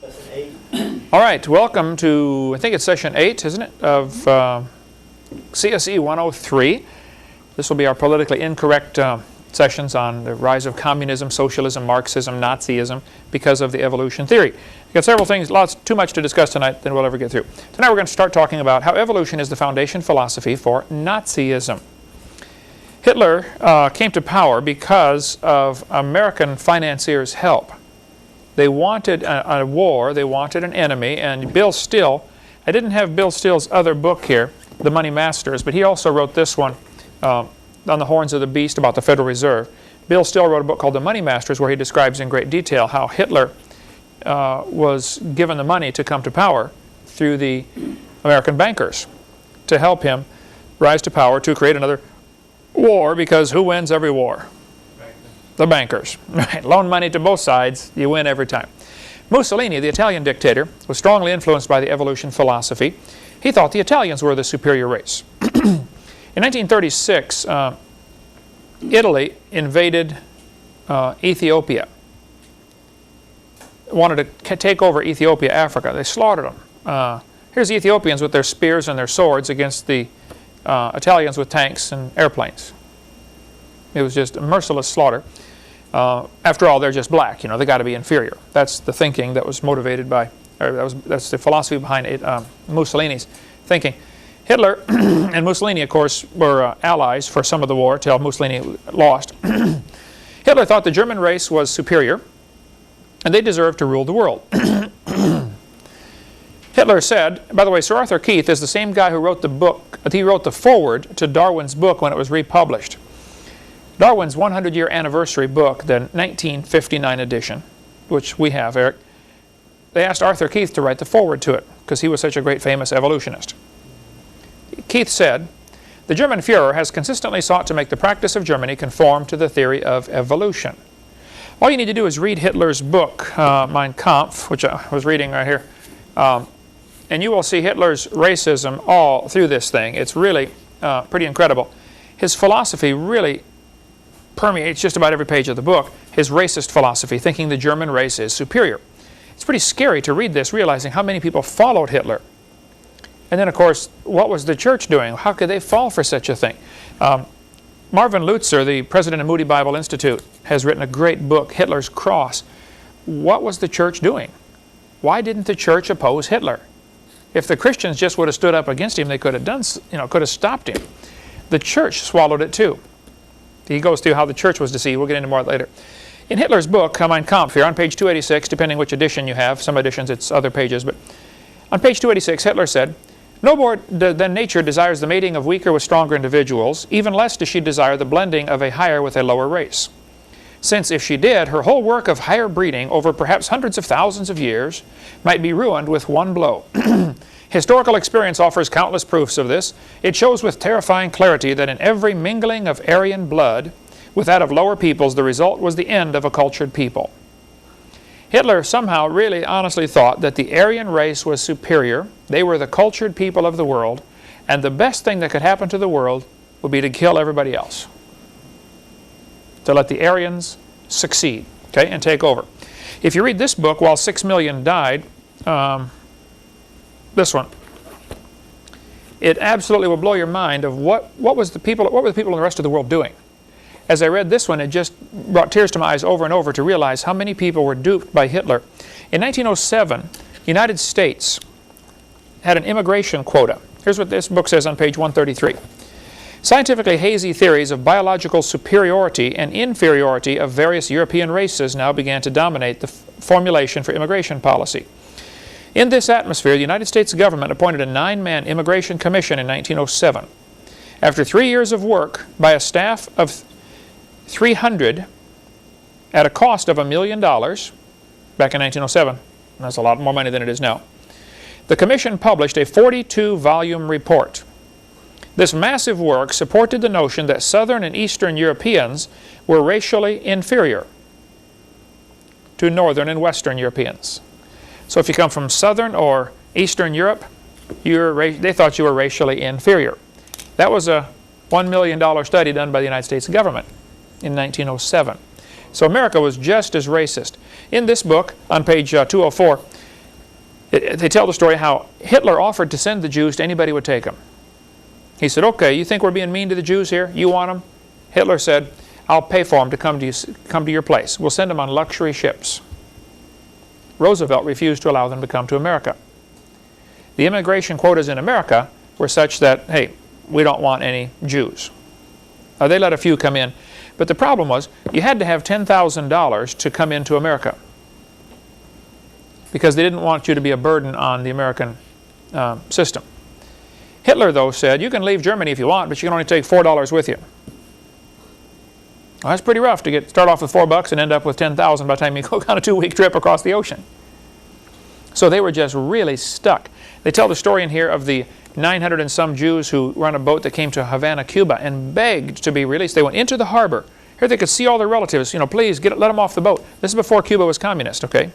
All right, welcome to, I think it's session 8, isn't it, of CSE 103. This will be our politically incorrect sessions on the rise of communism, socialism, Marxism, Nazism because of the evolution theory. We've got several things, too much to discuss tonight than we'll ever get through. Tonight we're going to start talking about how evolution is the foundation philosophy for Nazism. Hitler came to power because of American financiers' help. They wanted a war, they wanted an enemy, and Bill Still, I didn't have Bill Still's other book here, The Money Masters, but he also wrote this one, On the Horns of the Beast, about the Federal Reserve. Bill Still wrote a book called The Money Masters where he describes in great detail how Hitler was given the money to come to power through the American bankers to help him rise to power to create another war, because who wins every war? The bankers. Right. Loan money to both sides, you win every time. Mussolini, the Italian dictator, was strongly influenced by the evolution philosophy. He thought the Italians were the superior race. In 1936, Italy invaded Ethiopia. Wanted to take over Ethiopia, Africa. They slaughtered them. Here's the Ethiopians with their spears and their swords against the Italians with tanks and airplanes. It was just a merciless slaughter. After all, they're just black. You know, they got to be inferior. That's the thinking that was motivated by, or that's the philosophy behind Mussolini's thinking. Hitler and Mussolini, of course, were allies for some of the war till Mussolini lost. Hitler thought the German race was superior, and they deserved to rule the world. Hitler said, by the way, Sir Arthur Keith is the same guy who wrote the book, he wrote the foreword to Darwin's book when it was republished. Darwin's 100-year anniversary book, the 1959 edition, which we have, Eric, they asked Arthur Keith to write the foreword to it because he was such a great famous evolutionist. Keith said, "The German Führer has consistently sought to make the practice of Germany conform to the theory of evolution." All you need to do is read Hitler's book, Mein Kampf, which I was reading right here, and you will see Hitler's racism all through this thing. It's really pretty incredible. His philosophy really permeates just about every page of the book, his racist philosophy, thinking the German race is superior. It's pretty scary to read this, realizing how many people followed Hitler. And then, of course, what was the church doing? How could they fall for such a thing? Marvin Lutzer, the president of Moody Bible Institute, has written a great book, Hitler's Cross. What was the church doing? Why didn't the church oppose Hitler? If the Christians just would have stood up against him, they could have done, could have stopped him. The church swallowed it too. He goes through how the church was deceived. We'll get into more later. In Hitler's book, Mein Kampf, here on page 286, depending which edition you have, some editions it's other pages, but on page 286, Hitler said, "No more than nature desires the mating of weaker with stronger individuals, even less does she desire the blending of a higher with a lower race. Since if she did, her whole work of higher breeding over perhaps hundreds of thousands of years might be ruined with one blow." Historical experience offers countless proofs of this. It shows with terrifying clarity that in every mingling of Aryan blood with that of lower peoples, the result was the end of a cultured people. Hitler somehow really honestly thought that the Aryan race was superior. They were the cultured people of the world, and the best thing that could happen to the world would be to kill everybody else. To let the Aryans succeed, okay, and take over. If you read this book, While 6 Million Died, this one, it absolutely will blow your mind of what were the people in the rest of the world doing. As I read this one, it just brought tears to my eyes over and over to realize how many people were duped by Hitler. In 1907, the United States had an immigration quota. Here's what this book says on page 133. "Scientifically hazy theories of biological superiority and inferiority of various European races now began to dominate the formulation for immigration policy. In this atmosphere, the United States government appointed a 9-man immigration commission in 1907. After 3 years of work by a staff of 300 at a cost of $1 million back in 1907, and that's a lot more money than it is now, the commission published a 42-volume report. This massive work supported the notion that Southern and Eastern Europeans were racially inferior to Northern and Western Europeans. So if you come from Southern or Eastern Europe, they thought you were racially inferior. That was a $1 million study done by the United States government in 1907. So America was just as racist. In this book, on page 204, They tell the story how Hitler offered to send the Jews to anybody who would take them. He said, okay, you think we're being mean to the Jews here? You want them? Hitler said, I'll pay for them to come to your place. We'll send them on luxury ships. Roosevelt refused to allow them to come to America. The immigration quotas in America were such that, hey, we don't want any Jews. They let a few come in. But the problem was, you had to have $10,000 to come into America, because they didn't want you to be a burden on the American system. Hitler, though, said, you can leave Germany if you want, but you can only take $4 with you. Well, that's pretty rough to start off with $4 and end up with $10,000 by the time you go on a 2-week trip across the ocean. So they were just really stuck. They tell the story in here of the 900 and some Jews who were on a boat that came to Havana, Cuba, and begged to be released. They went into the harbor. Here they could see all their relatives. You know, please let them off the boat. This is before Cuba was communist, okay?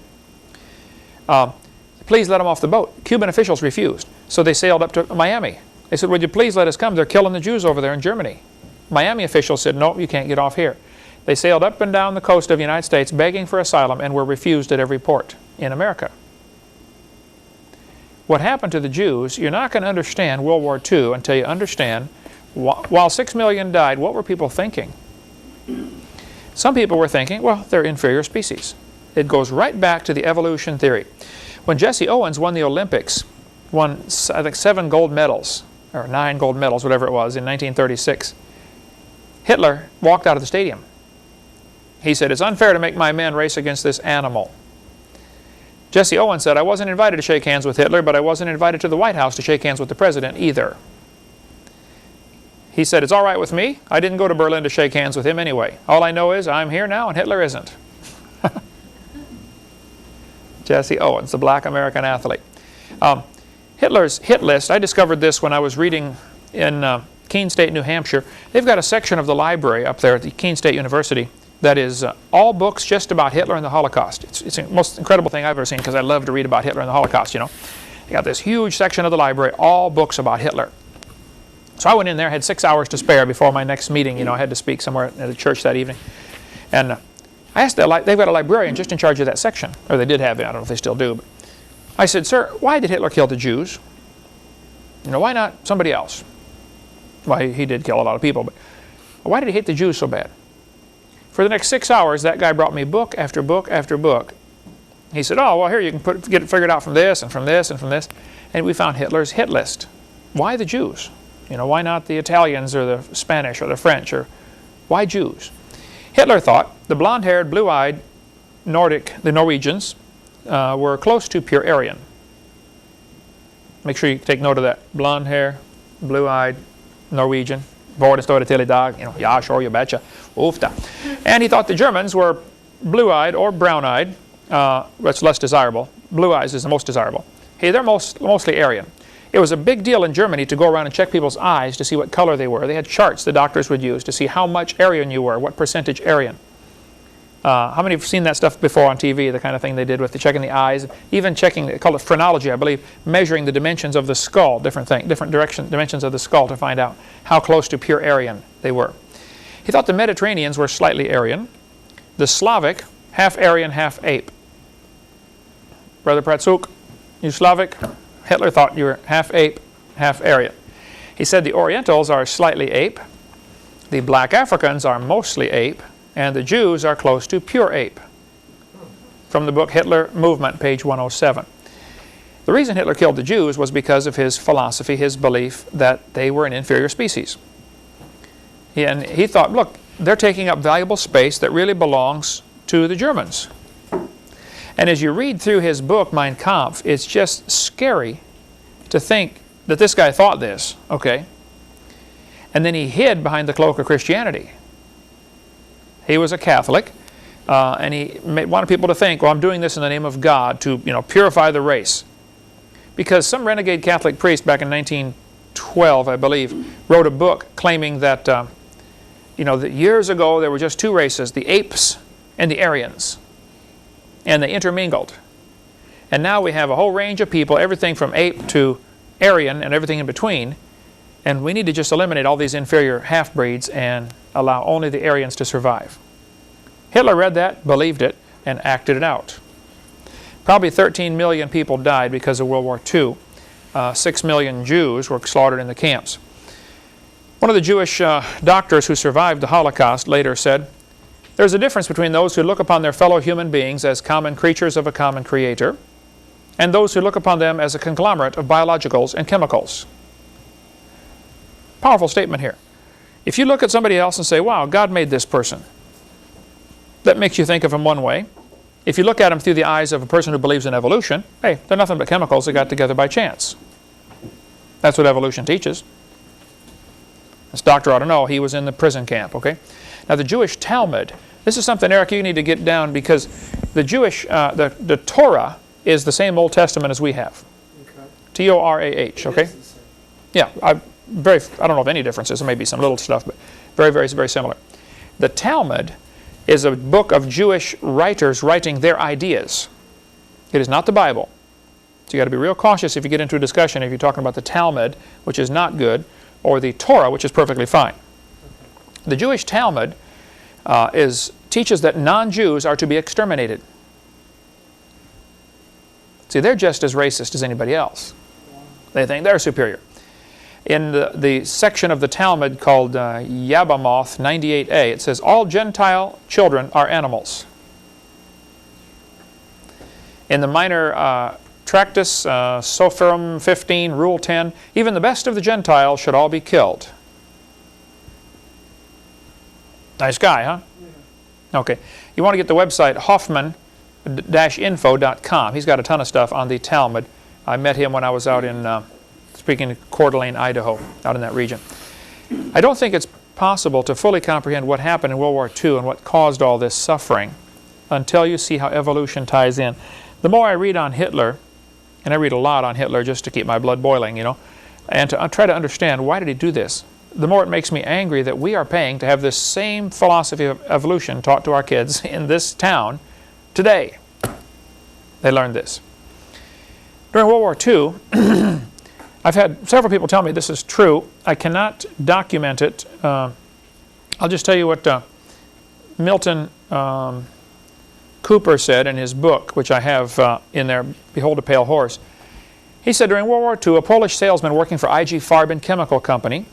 Please let them off the boat. Cuban officials refused. So they sailed up to Miami. They said, would you please let us come? They're killing the Jews over there in Germany. Miami officials said, no, you can't get off here. They sailed up and down the coast of the United States begging for asylum and were refused at every port in America. What happened to the Jews, you're not going to understand World War II until you understand, while 6 million died, what were people thinking? Some people were thinking, well, they're inferior species. It goes right back to the evolution theory. When Jesse Owens won the Olympics, won, I think, 7 gold medals, or 9 gold medals, whatever it was, in 1936, Hitler walked out of the stadium. He said, it's unfair to make my men race against this animal. Jesse Owens said, I wasn't invited to shake hands with Hitler, but I wasn't invited to the White House to shake hands with the president either. He said, it's all right with me. I didn't go to Berlin to shake hands with him anyway. All I know is I'm here now and Hitler isn't. Jesse Owens, the black American athlete. Hitler's hit list, I discovered this when I was reading in Keene State, New Hampshire. They've got a section of the library up there at the Keene State University that is all books just about Hitler and the Holocaust. It's the most incredible thing I've ever seen, because I love to read about Hitler and the Holocaust, you know. They got this huge section of the library, all books about Hitler. So I went in there, had 6 hours to spare before my next meeting. You know, I had to speak somewhere at a church that evening. And I asked, they've got a librarian just in charge of that section. Or they did have it, I don't know if they still do. But I said, sir, why did Hitler kill the Jews? You know, why not somebody else? Well, he did kill a lot of people, but why did he hate the Jews so bad? For the next 6 hours, that guy brought me book after book after book. He said, oh, well, here, you can get it figured out from this and from this and from this. And we found Hitler's hit list. Why the Jews? You know, why not the Italians or the Spanish or the French? Or why Jews? Hitler thought the blonde-haired, blue-eyed the Norwegians, were close to pure Aryan. Make sure you take note of that. Blonde hair, blue-eyed, Norwegian. Båda står det till idag. You know, ja, sure, you betcha. Ofta. And he thought the Germans were blue-eyed or brown-eyed. That's less desirable. Blue eyes is the most desirable. Hey, they're mostly Aryan. It was a big deal in Germany to go around and check people's eyes to see what color they were. They had charts the doctors would use to see how much Aryan you were, what percentage Aryan. How many have seen that stuff before on TV, the kind of thing they did with checking the eyes, even checking, they call it phrenology, I believe, measuring the dimensions of the skull, different dimensions of the skull to find out how close to pure Aryan they were. He thought the Mediterraneans were slightly Aryan, the Slavic, half Aryan, half ape. Brother Pratsuk, you Slavic? Hitler thought you were half ape, half Aryan. He said the Orientals are slightly ape, the black Africans are mostly ape, and the Jews are close to pure ape. From the book Hitler Movement, page 107. The reason Hitler killed the Jews was because of his philosophy, his belief that they were an inferior species. And he thought, look, they're taking up valuable space that really belongs to the Germans. And as you read through his book, Mein Kampf, it's just scary to think that this guy thought this, okay? And then he hid behind the cloak of Christianity. He was a Catholic, and he wanted people to think, well, I'm doing this in the name of God to, you know, purify the race. Because some renegade Catholic priest back in 1912, I believe, wrote a book claiming that, you know, that years ago there were just two races, the apes and the Aryans, and they intermingled. And now we have a whole range of people, everything from ape to Aryan and everything in between, and we need to just eliminate all these inferior half-breeds and allow only the Aryans to survive. Hitler read that, believed it, and acted it out. Probably 13 million people died because of World War II. 6 million Jews were slaughtered in the camps. One of the Jewish doctors who survived the Holocaust later said, "There's a difference between those who look upon their fellow human beings as common creatures of a common creator and those who look upon them as a conglomerate of biologicals and chemicals." Powerful statement here. If you look at somebody else and say, wow, God made this person, that makes you think of him one way. If you look at him through the eyes of a person who believes in evolution, hey, they're nothing but chemicals that got together by chance. That's what evolution teaches. This doctor ought to know. He was in the prison camp, okay? Now the Jewish Talmud, this is something, Eric, you need to get down, because the Jewish, the Torah is the same Old Testament as we have. Okay. T-O-R-A-H, okay? Yeah, I don't know of any differences. There may be some little stuff, but very, very, very similar. The Talmud is a book of Jewish writers writing their ideas. It is not the Bible. So you got to be real cautious if you get into a discussion if you're talking about the Talmud, which is not good, or the Torah, which is perfectly fine. The Jewish Talmud teaches that non-Jews are to be exterminated. See, they're just as racist as anybody else. They think they're superior. In the section of the Talmud called Yabamoth 98a, it says, all Gentile children are animals. In the minor Tractus, Sophorum 15, Rule 10, even the best of the Gentiles should all be killed. Nice guy, huh? Yeah. Okay. You want to get the website Hoffman-info.com. He's got a ton of stuff on the Talmud. I met him when I was out in, speaking in Coeur d'Alene, Idaho, out in that region. I don't think it's possible to fully comprehend what happened in World War II and what caused all this suffering until you see how evolution ties in. The more I read on Hitler, and I read a lot on Hitler just to keep my blood boiling, you know, and to try to understand why did he do this, the more it makes me angry that we are paying to have this same philosophy of evolution taught to our kids in this town today. They learned this. During World War II, I've had several people tell me this is true. I cannot document it. I'll just tell you what Milton Cooper said in his book, which I have in there, Behold a Pale Horse. He said during World War II, a Polish salesman working for I.G. Farben Chemical Company.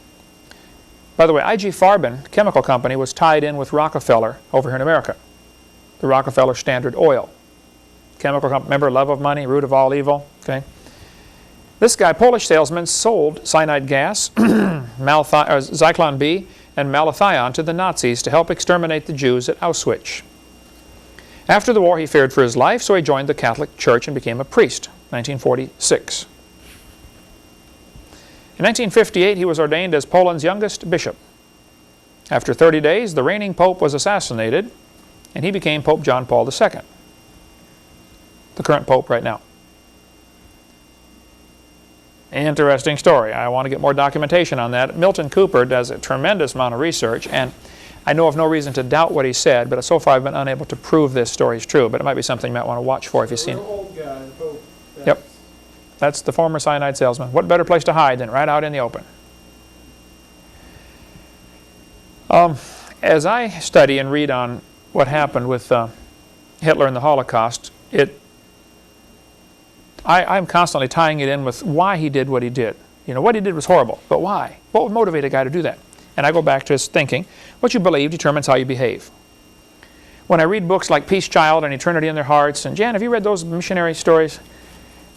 By the way, I.G. Farben Chemical Company was tied in with Rockefeller over here in America. The Rockefeller Standard Oil. Chemical company, remember, love of money, root of all evil. Okay. This guy, Polish salesman, sold cyanide gas, Zyklon B, and malathion to the Nazis to help exterminate the Jews at Auschwitz. After the war, he feared for his life, so he joined the Catholic Church and became a priest, 1946. In 1958, he was ordained as Poland's youngest bishop. After 30 days, the reigning pope was assassinated, and he became Pope John Paul II, the current pope right now. Interesting story. I want to get more documentation on that. Milton Cooper does a tremendous amount of research, and I know of no reason to doubt what he said, but so far I've been unable to prove this story is true, but it might be something you might want to watch for if you've seen it. Old guy, the Pope. Yep. That's the former cyanide salesman. What better place to hide than right out in the open? As I study and read on what happened with Hitler and the Holocaust, I'm constantly tying it in with why he did what he did. You know, what he did was horrible, but why? What would motivate a guy to do that? And I go back to his thinking. What you believe determines how you behave. When I read books like Peace Child and Eternity in Their Hearts, and Jan, have you read those missionary stories?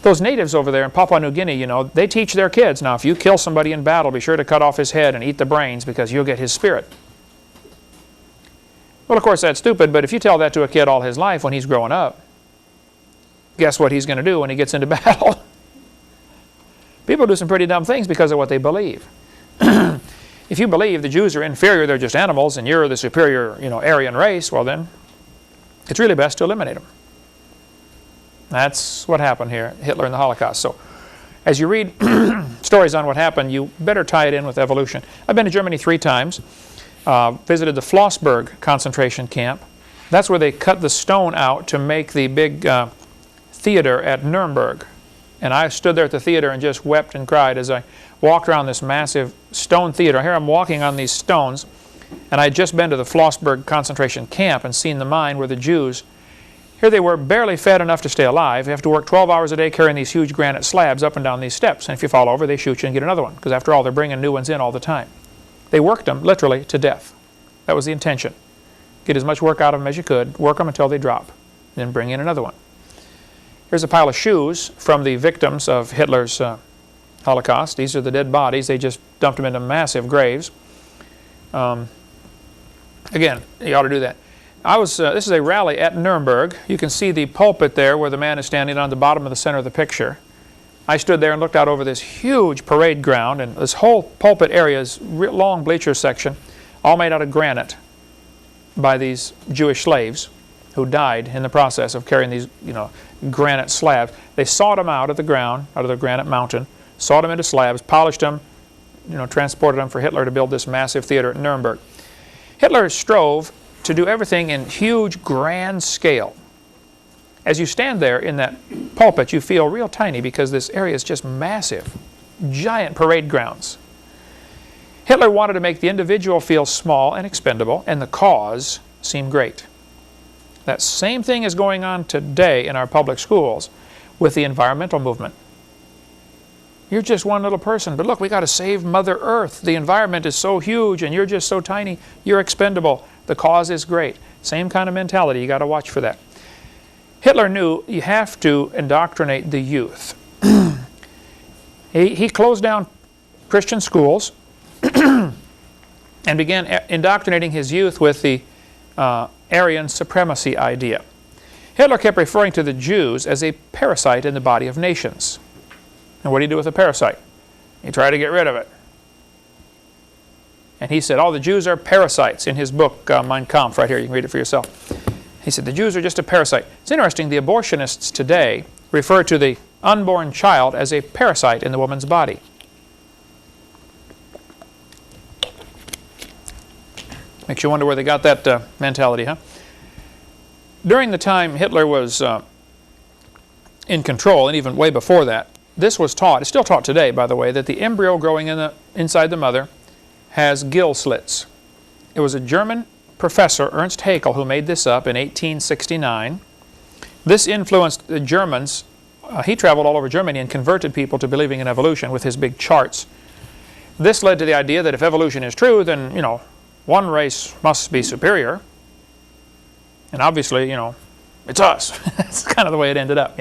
Those natives over there in Papua New Guinea, you know, they teach their kids, now if you kill somebody in battle, be sure to cut off his head and eat the brains because you'll get his spirit. Well, of course, that's stupid, but if you tell that to a kid all his life when he's growing up, guess what he's going to do when he gets into battle? People do some pretty dumb things because of what they believe. If you believe the Jews are inferior, they're just animals, and you're the superior, you know, Aryan race, well then, it's really best to eliminate them. That's what happened here, Hitler and the Holocaust. So, as you read stories on what happened, you better tie it in with evolution. I've been to Germany 3 times, visited the Flossburg concentration camp. That's where they cut the stone out to make the big theater at Nuremberg. And I stood there at the theater and just wept and cried as I walked around this massive stone theater. Here I'm walking on these stones, and I had just been to the Flossburg concentration camp and seen the mine where the Jews Here they were, barely fed enough to stay alive. They have to work 12 hours a day carrying these huge granite slabs up and down these steps. And if you fall over, they shoot you and get another one. Because after all, they're bringing new ones in all the time. They worked them literally to death. That was the intention. Get as much work out of them as you could. Work them until they drop. Then bring in another one. Here's a pile of shoes from the victims of Hitler's Holocaust. These are the dead bodies. They just dumped them into massive graves. Again, you ought to do that. This is a rally at Nuremberg. You can see the pulpit there where the man is standing on the bottom of the center of the picture. I stood there and looked out over this huge parade ground, and this whole pulpit area is long bleacher section, all made out of granite by these Jewish slaves who died in the process of carrying these, granite slabs. They sawed them out of the ground, out of the granite mountain, sawed them into slabs, polished them, transported them for Hitler to build this massive theater at Nuremberg. Hitler strove to do everything in huge, grand scale. As you stand there in that pulpit, you feel real tiny because this area is just massive, giant parade grounds. Hitler wanted to make the individual feel small and expendable, and the cause seem great. That same thing is going on today in our public schools with the environmental movement. You're just one little person, but look, we got to save Mother Earth. The environment is so huge and you're just so tiny, you're expendable. The cause is great. Same kind of mentality, you got to watch for that. Hitler knew you have to indoctrinate the youth. He closed down Christian schools and began indoctrinating his youth with the Aryan supremacy idea. Hitler kept referring to the Jews as a parasite in the body of nations. And what do you do with a parasite? You try to get rid of it. And he said, the Jews are parasites in his book, Mein Kampf, right here. You can read it for yourself. He said, the Jews are just a parasite. It's interesting, the abortionists today refer to the unborn child as a parasite in the woman's body. Makes you wonder where they got that mentality, huh? During the time Hitler was in control, and even way before that, this was taught, it's still taught today, by the way, that the embryo growing inside the mother has gill slits. It was a German professor, Ernst Haeckel, who made this up in 1869. This influenced the Germans. He traveled all over Germany and converted people to believing in evolution with his big charts. This led to the idea that if evolution is true, then, one race must be superior. And obviously, it's us. That's kind of the way it ended up,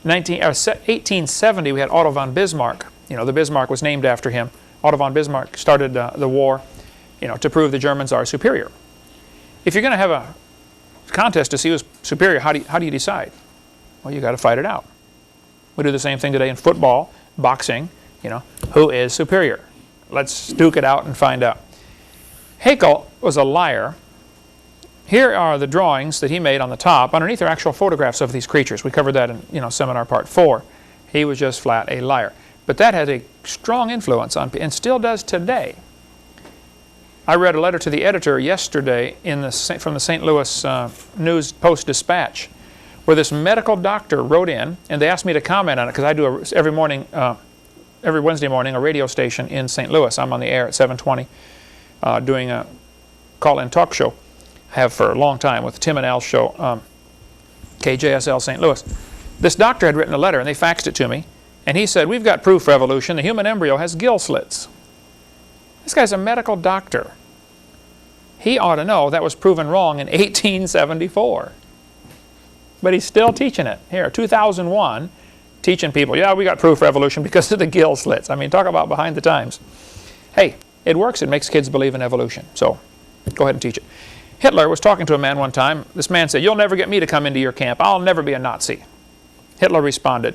1870, we had Otto von Bismarck. The Bismarck was named after him. Otto von Bismarck started the war, to prove the Germans are superior. If you're going to have a contest to see who's superior, how do you decide? Well, you got to fight it out. We do the same thing today in football, boxing. Who is superior? Let's duke it out and find out. Haeckel was a liar. Here are the drawings that he made on the top. Underneath are actual photographs of these creatures. We covered that in seminar part 4. He was just flat a liar. But that had a strong influence on, and still does today. I read a letter to the editor yesterday from the St. Louis News Post-Dispatch, where this medical doctor wrote in, and they asked me to comment on it because I do every Wednesday morning a radio station in St. Louis. I'm on the air at 7:20 doing a call-in talk show. Have for a long time with the Tim and Al show, KJSL St. Louis. This doctor had written a letter and they faxed it to me, and he said, we've got proof for evolution. The human embryo has gill slits. This guy's a medical doctor. He ought to know that was proven wrong in 1874. But he's still teaching it. Here, 2001, teaching people, yeah, we got proof for evolution because of the gill slits. I mean, talk about behind the times. Hey, it works. It makes kids believe in evolution. So go ahead and teach it. Hitler was talking to a man one time. This man said, you'll never get me to come into your camp. I'll never be a Nazi. Hitler responded,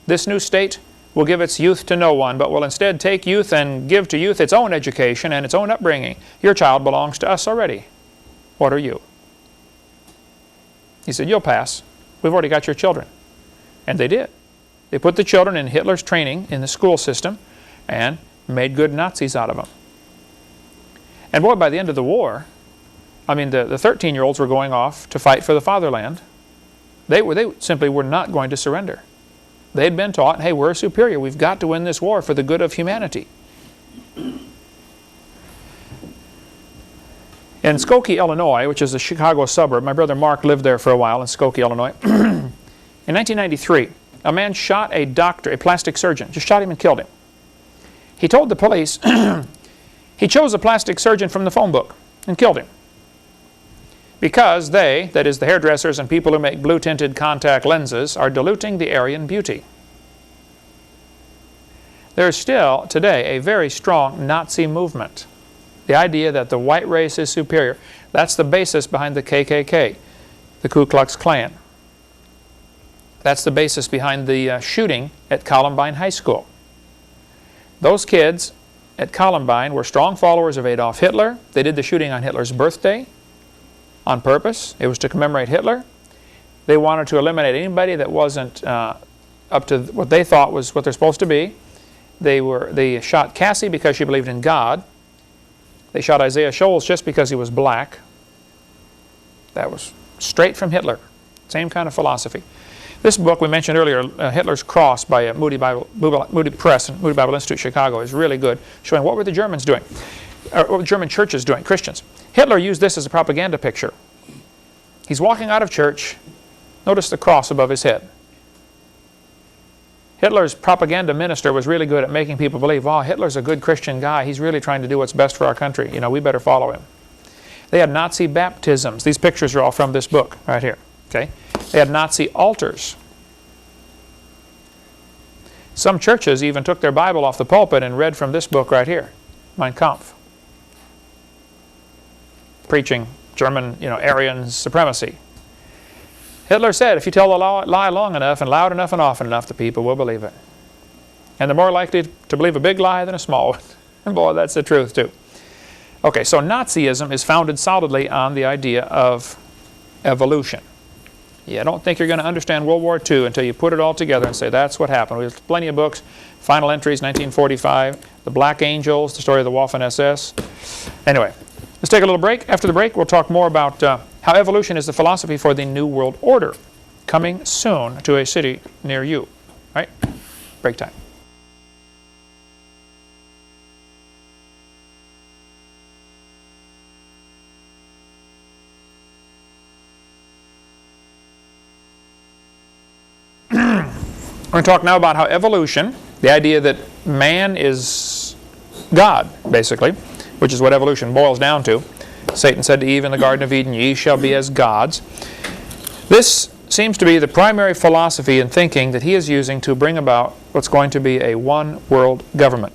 this new state will give its youth to no one, but will instead take youth and give to youth its own education and its own upbringing. Your child belongs to us already. What are you? He said, you'll pass. We've already got your children. And they did. They put the children in Hitler's training in the school system and made good Nazis out of them. And boy, by the end of the war, I mean, the 13-year-olds were going off to fight for the fatherland. They simply were not going to surrender. They had been taught, hey, we're superior. We've got to win this war for the good of humanity. In In Skokie, Illinois, which is a Chicago suburb, my brother Mark lived there for a while in Skokie, Illinois. In 1993, a man shot a doctor, a plastic surgeon, just shot him and killed him. He told the police he chose a plastic surgeon from the phone book and killed him. Because they, that is the hairdressers and people who make blue-tinted contact lenses, are diluting the Aryan beauty. There is still, today, a very strong Nazi movement. The idea that the white race is superior. That's the basis behind the KKK, the Ku Klux Klan. That's the basis behind the shooting at Columbine High School. Those kids at Columbine were strong followers of Adolf Hitler. They did the shooting on Hitler's birthday on purpose. It was to commemorate Hitler. They wanted to eliminate anybody that wasn't up to what they thought was what they're supposed to be. They shot Cassie because she believed in God. They shot Isaiah Shoals just because he was black. That was straight from Hitler. Same kind of philosophy. This book we mentioned earlier, Hitler's Cross by Moody Press and Moody Bible Institute, Chicago, is really good, showing what were the Germans doing, or what were German churches doing, Christians. Hitler used this as a propaganda picture. He's walking out of church. Notice the cross above his head. Hitler's propaganda minister was really good at making people believe, oh, Hitler's a good Christian guy. He's really trying to do what's best for our country. You know, we better follow him. They had Nazi baptisms. These pictures are all from this book right here. Okay? They had Nazi altars. Some churches even took their Bible off the pulpit and read from this book right here, Mein Kampf, preaching German, Aryan supremacy. Hitler said, if you tell the lie long enough and loud enough and often enough, the people will believe it. And they're more likely to believe a big lie than a small one. And boy, that's the truth too. Okay, so Nazism is founded solidly on the idea of evolution. I don't think you're going to understand World War II until you put it all together and say that's what happened. We have plenty of books, Final Entries, 1945, The Black Angels, the story of the Waffen-SS. Anyway, let's take a little break. After the break, we'll talk more about how evolution is the philosophy for the New World Order, coming soon to a city near you. All right? Break time. We're going to talk now about how evolution, the idea that man is God, basically, which is what evolution boils down to. Satan said to Eve in the Garden of Eden, ye shall be as gods. This seems to be the primary philosophy and thinking that he is using to bring about what's going to be a one-world government,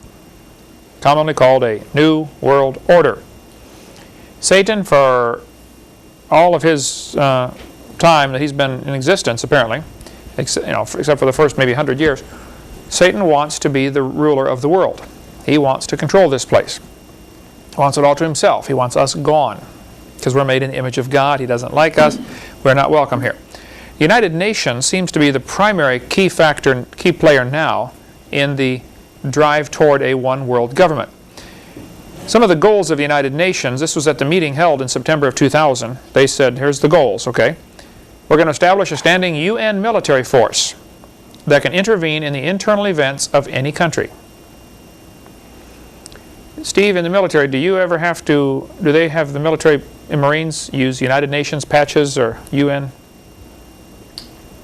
commonly called a New World Order. Satan, for all of his time that he's been in existence, apparently, except for the first maybe 100 years, Satan wants to be the ruler of the world. He wants to control this place. He wants it all to himself. He wants us gone because we're made in the image of God. He doesn't like us. We're not welcome here. The United Nations seems to be the primary key factor, key player now in the drive toward a one-world government. Some of the goals of the United Nations, this was at the meeting held in September of 2000. They said, here's the goals, okay? We're going to establish a standing UN military force that can intervene in the internal events of any country. Steve, in the military, do they have the military and Marines use United Nations patches or UN?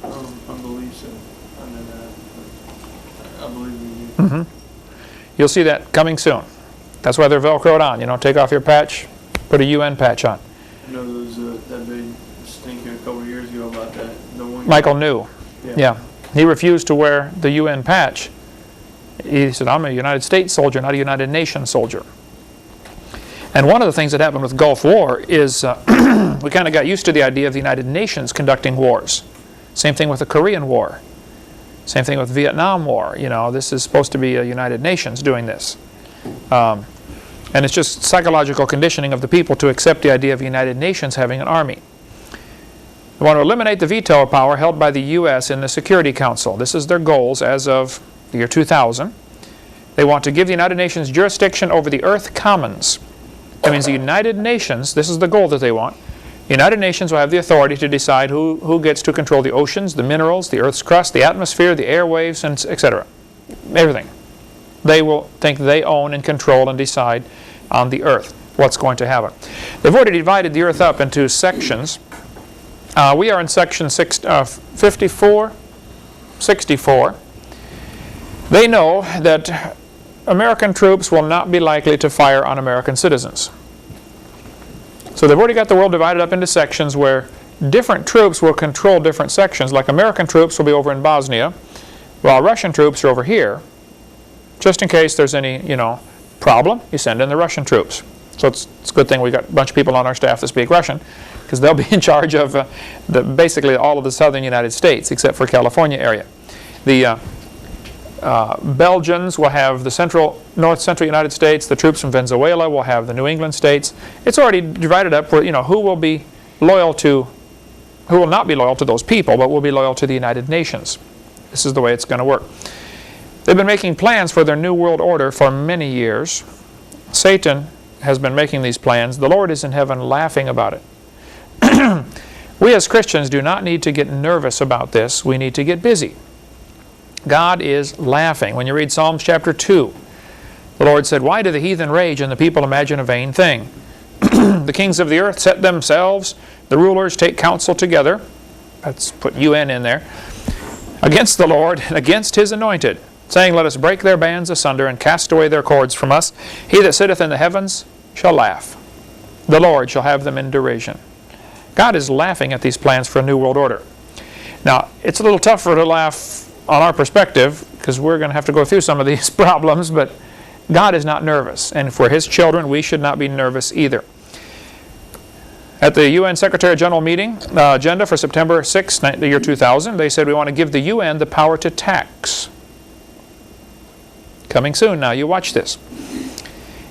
I believe so. I know that. I believe we do. Mm-hmm. You'll see that coming soon. That's why they're Velcroed on. Take off your patch, put a UN patch on. I know there was that big stinker a couple of years ago about that. Michael knew. Yeah. He refused to wear the UN patch. He said, I'm a United States soldier, not a United Nations soldier. And one of the things that happened with Gulf War is we kind of got used to the idea of the United Nations conducting wars. Same thing with the Korean War. Same thing with Vietnam War. This is supposed to be a United Nations doing this. And it's just psychological conditioning of the people to accept the idea of the United Nations having an army. They want to eliminate the veto power held by the U.S. in the Security Council. This is their goals as of the year 2000. They want to give the United Nations jurisdiction over the Earth Commons. That means the United Nations, this is the goal that they want, the United Nations will have the authority to decide who gets to control the oceans, the minerals, the Earth's crust, the atmosphere, the airwaves, and etc. Everything. They will think they own and control and decide on the Earth. what's going to happen. They've already divided the earth up into sections. We are in section 64. They know that American troops will not be likely to fire on American citizens. So they've already got the world divided up into sections where different troops will control different sections. Like American troops will be over in Bosnia, while Russian troops are over here. Just in case there's any, problem, you send in the Russian troops. So it's a good thing we've got a bunch of people on our staff that speak Russian, because they'll be in charge of basically all of the southern United States, except for California area. The Belgians will have the north central United States. The troops from Venezuela will have the New England states. It's already divided up where, who will not be loyal to those people, but will be loyal to the United Nations. This is the way it's going to work. They've been making plans for their New World Order for many years. Satan has been making these plans. The Lord is in heaven laughing about it. We as Christians do not need to get nervous about this. We need to get busy. God is laughing. When you read Psalms chapter 2, the Lord said, "Why do the heathen rage and the people imagine a vain thing? The kings of the earth set themselves, the rulers take counsel together." Let's put UN in there. "Against the Lord and against his anointed, saying, Let us break their bands asunder and cast away their cords from us. He that sitteth in the heavens shall laugh. The Lord shall have them in derision." God is laughing at these plans for a new world order. Now, it's a little tougher to laugh on our perspective, because we're going to have to go through some of these problems, but God is not nervous. And if we're His children, we should not be nervous either. At the UN Secretary General meeting agenda for September 6, the year 2000, they said we want to give the UN the power to tax. Coming soon now, you watch this.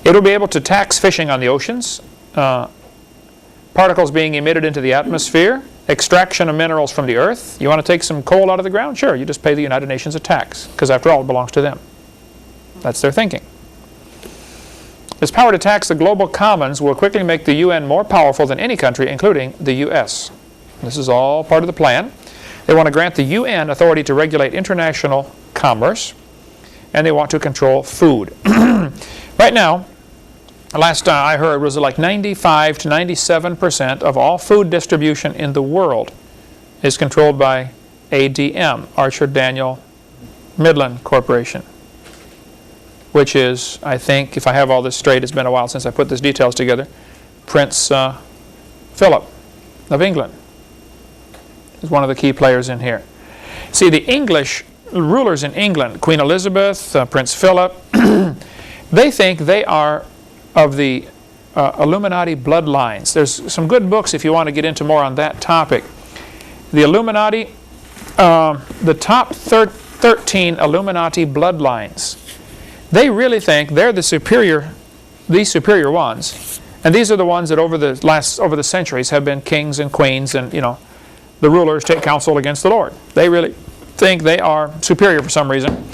It will be able to tax fishing on the oceans, particles being emitted into the atmosphere, extraction of minerals from the earth. You want to take some coal out of the ground? Sure, you just pay the United Nations a tax, because after all, it belongs to them. That's their thinking. This power to tax the global commons will quickly make the UN more powerful than any country, including the U.S. This is all part of the plan. They want to grant the UN authority to regulate international commerce, and they want to control food. Right now, last I heard, was like 95 to 97% of all food distribution in the world is controlled by ADM, Archer Daniel Midland Corporation, which is, I think, if I have all this straight, it's been a while since I put these details together, Prince Philip of England is one of the key players in here. See, the English rulers in England, Queen Elizabeth, Prince Philip, they think they are of the Illuminati bloodlines. There's some good books if you want to get into more on that topic. The Illuminati, the top 13 Illuminati bloodlines, they really think they're these superior ones, and these are the ones that over the centuries have been kings and queens, and the rulers take counsel against the Lord. They really think they are superior for some reason,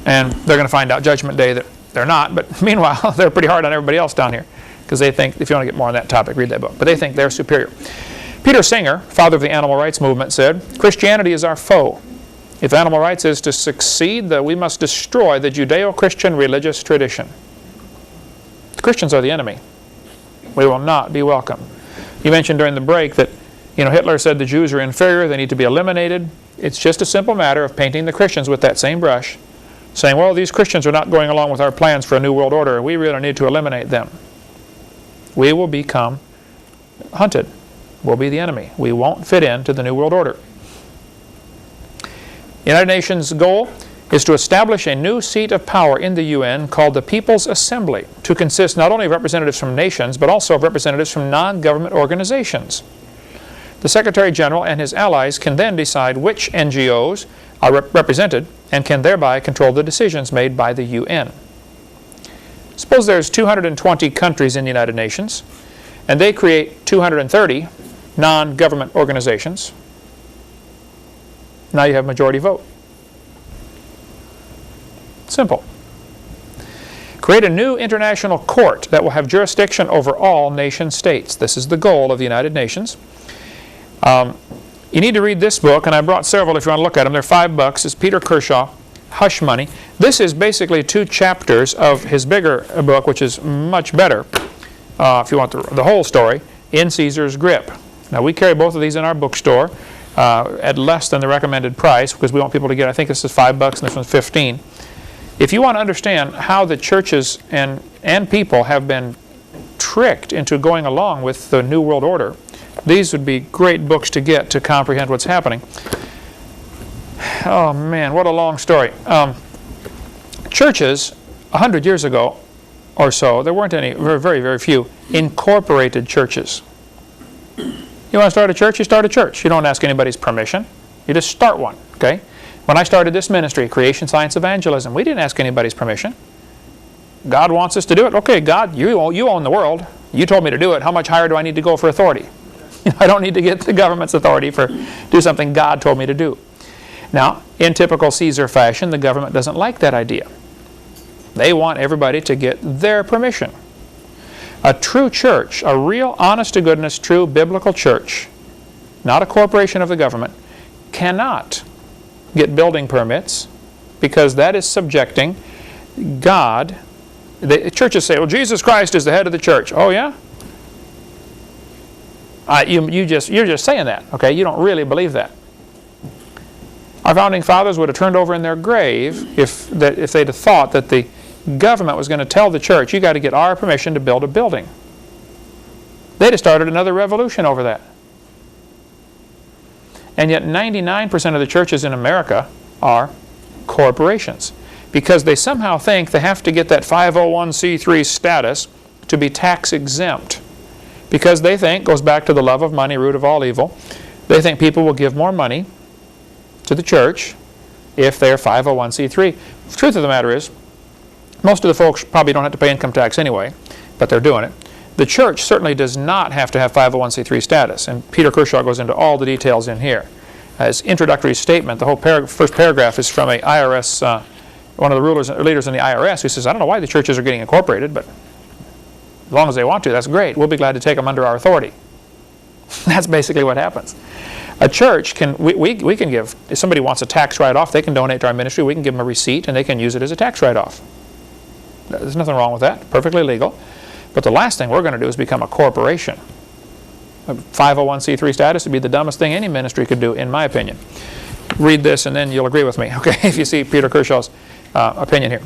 and they're going to find out Judgment Day that they're not. But meanwhile, they're pretty hard on everybody else down here, because they think, if you want to get more on that topic, read that book. But they think they're superior. Peter Singer, father of the animal rights movement, said, "Christianity is our foe. If animal rights is to succeed, we must destroy the Judeo-Christian religious tradition." The Christians are the enemy. We will not be welcome. You mentioned during the break that Hitler said the Jews are inferior, they need to be eliminated. It's just a simple matter of painting the Christians with that same brush, saying, well, these Christians are not going along with our plans for a new world order, and we really need to eliminate them. We will become hunted. We'll be the enemy. We won't fit into the new world order. The United Nations' goal is to establish a new seat of power in the UN called the People's Assembly, to consist not only of representatives from nations, but also of representatives from non-government organizations. The Secretary General and his allies can then decide which NGOs are represented, and can thereby control the decisions made by the UN. Suppose there's 220 countries in the United Nations, and they create 230 non-government organizations. Now you have majority vote. Simple. Create a new international court that will have jurisdiction over all nation states. This is the goal of the United Nations. You need to read this book, and I brought several if you want to look at them. They're $5. It's Peter Kershaw, Hush Money. This is basically 2 chapters of his bigger book, which is much better. if you want the whole story, In Caesar's Grip. Now, we carry both of these in our bookstore at less than the recommended price because we want people to get, I think this is $5 and this one's $15. If you want to understand how the churches and people have been tricked into going along with the New World Order, these would be great books to get to comprehend what's happening. Oh man, what a long story. Churches, 100 years ago or so, there weren't any, very, very few, incorporated churches. You want to start a church? You start a church. You don't ask anybody's permission. You just start one, okay? When I started this ministry, Creation Science Evangelism, we didn't ask anybody's permission. God wants us to do it. Okay, God, you own the world. You told me to do it. How much higher do I need to go for authority? I don't need to get the government's authority for do something God told me to do. Now, in typical Caesar fashion, the government doesn't like that idea. They want everybody to get their permission. A true church, a real honest-to-goodness, true biblical church, not a corporation of the government, cannot get building permits because that is subjecting God. The churches say, well, Jesus Christ is the head of the church. Oh, yeah? You're just saying that, okay? You don't really believe that. Our founding fathers would have turned over in their grave if they'd have thought that the government was going to tell the church, you got to get our permission to build a building. They'd have started another revolution over that. And yet 99% of the churches in America are corporations because they somehow think they have to get that 501c3 status to be tax exempt. Because they think, goes back to the love of money, root of all evil, they think people will give more money to the church if they're 501c3. The truth of the matter is, most of the folks probably don't have to pay income tax anyway, but they're doing it. The church certainly does not have to have 501c3 status, and Peter Kershaw goes into all the details in here. His introductory statement, the whole first paragraph is from a IRS, one of the leaders in the IRS, who says, I don't know why the churches are getting incorporated, but as long as they want to, that's great. We'll be glad to take them under our authority. That's basically what happens. A church can, we can give, if somebody wants a tax write-off, they can donate to our ministry, we can give them a receipt, and they can use it as a tax write-off. There's nothing wrong with that, perfectly legal. But the last thing we're going to do is become a corporation. A 501c3 status would be the dumbest thing any ministry could do, in my opinion. Read this and then you'll agree with me, okay, if you see Peter Kershaw's opinion here.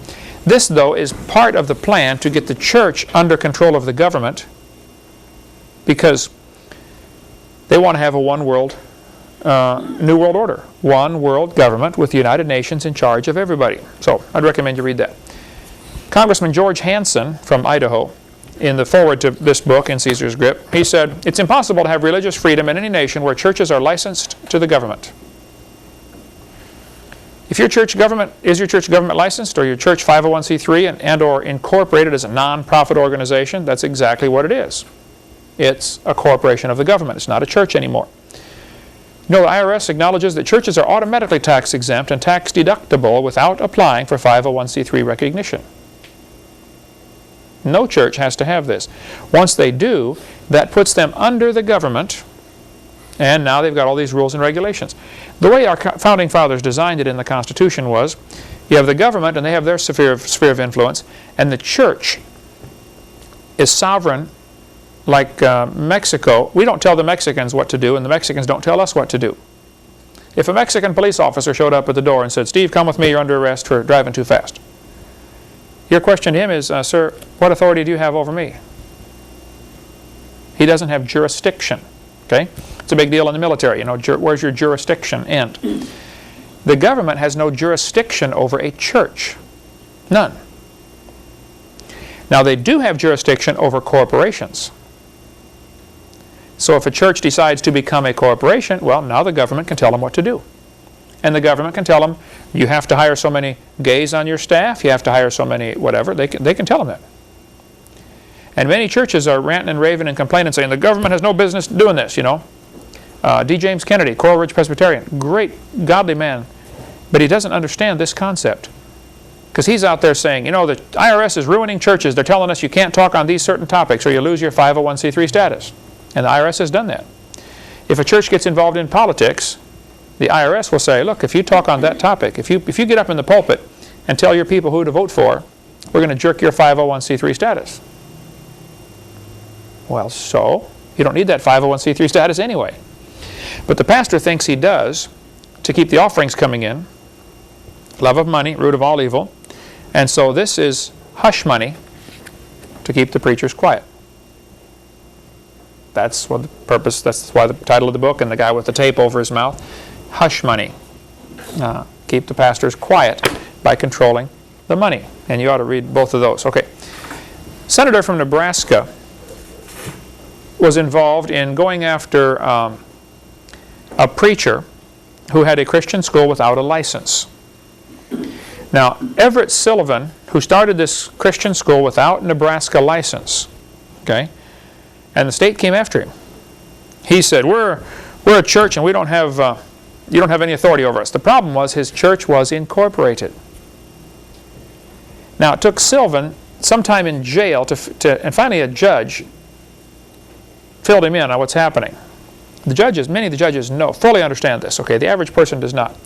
This, though, is part of the plan to get the church under control of the government because they want to have a one world, New World Order. One world government with the United Nations in charge of everybody. So I'd recommend you read that. Congressman George Hansen from Idaho, in the foreword to this book, In Caesar's Grip, he said, it's impossible to have religious freedom in any nation where churches are licensed to the government. If your church government, is your church government licensed, or your church 501c3 and or incorporated as a non-profit organization, that's exactly what it is. It's a corporation of the government. It's not a church anymore. You know, the IRS acknowledges that churches are automatically tax exempt and tax deductible without applying for 501c3 recognition. No church has to have this. Once they do, that puts them under the government, and now they've got all these rules and regulations. The way our founding fathers designed it in the Constitution was, you have the government and they have their sphere of influence, and the church is sovereign like Mexico. We don't tell the Mexicans what to do, and the Mexicans don't tell us what to do. If a Mexican police officer showed up at the door and said, Steve, come with me, you're under arrest for driving too fast. Your question to him is, sir, what authority do you have over me? He doesn't have jurisdiction. Okay? It's a big deal in the military. You know, where's your jurisdiction end? The government has no jurisdiction over a church. None. Now, they do have jurisdiction over corporations. So if a church decides to become a corporation, well, now the government can tell them what to do. And the government can tell them, you have to hire so many gays on your staff, you have to hire so many whatever. They can tell them that. And many churches are ranting and raving and complaining, saying the government has no business doing this, you know. D. James Kennedy, Coral Ridge Presbyterian, great godly man, but he doesn't understand this concept. Because he's out there saying, you know, the IRS is ruining churches. They're telling us you can't talk on these certain topics or you lose your 501c3 status. And the IRS has done that. If a church gets involved in politics, the IRS will say, look, if you talk on that topic, if you get up in the pulpit and tell your people who to vote for, we're going to jerk your 501c3 status. Well, so you don't need that 501c3 status anyway. But the pastor thinks he does to keep the offerings coming in. Love of money, root of all evil. And so this is hush money to keep the preachers quiet. That's what the purpose, that's why the title of the book and the guy with the tape over his mouth. Hush money. Keep the pastors quiet by controlling the money. And you ought to read both of those. Okay. Senator from Nebraska was involved in going after a preacher who had a Christian school without a license. Now, Everett Sullivan, who started this Christian school without Nebraska license, okay, and the state came after him. He said, we're a church and we don't have, you don't have any authority over us. The problem was his church was incorporated. Now, it took Sullivan some time in jail and finally a judge filled him in on what's happening. The judges, many of the judges fully understand this, okay? The average person does not.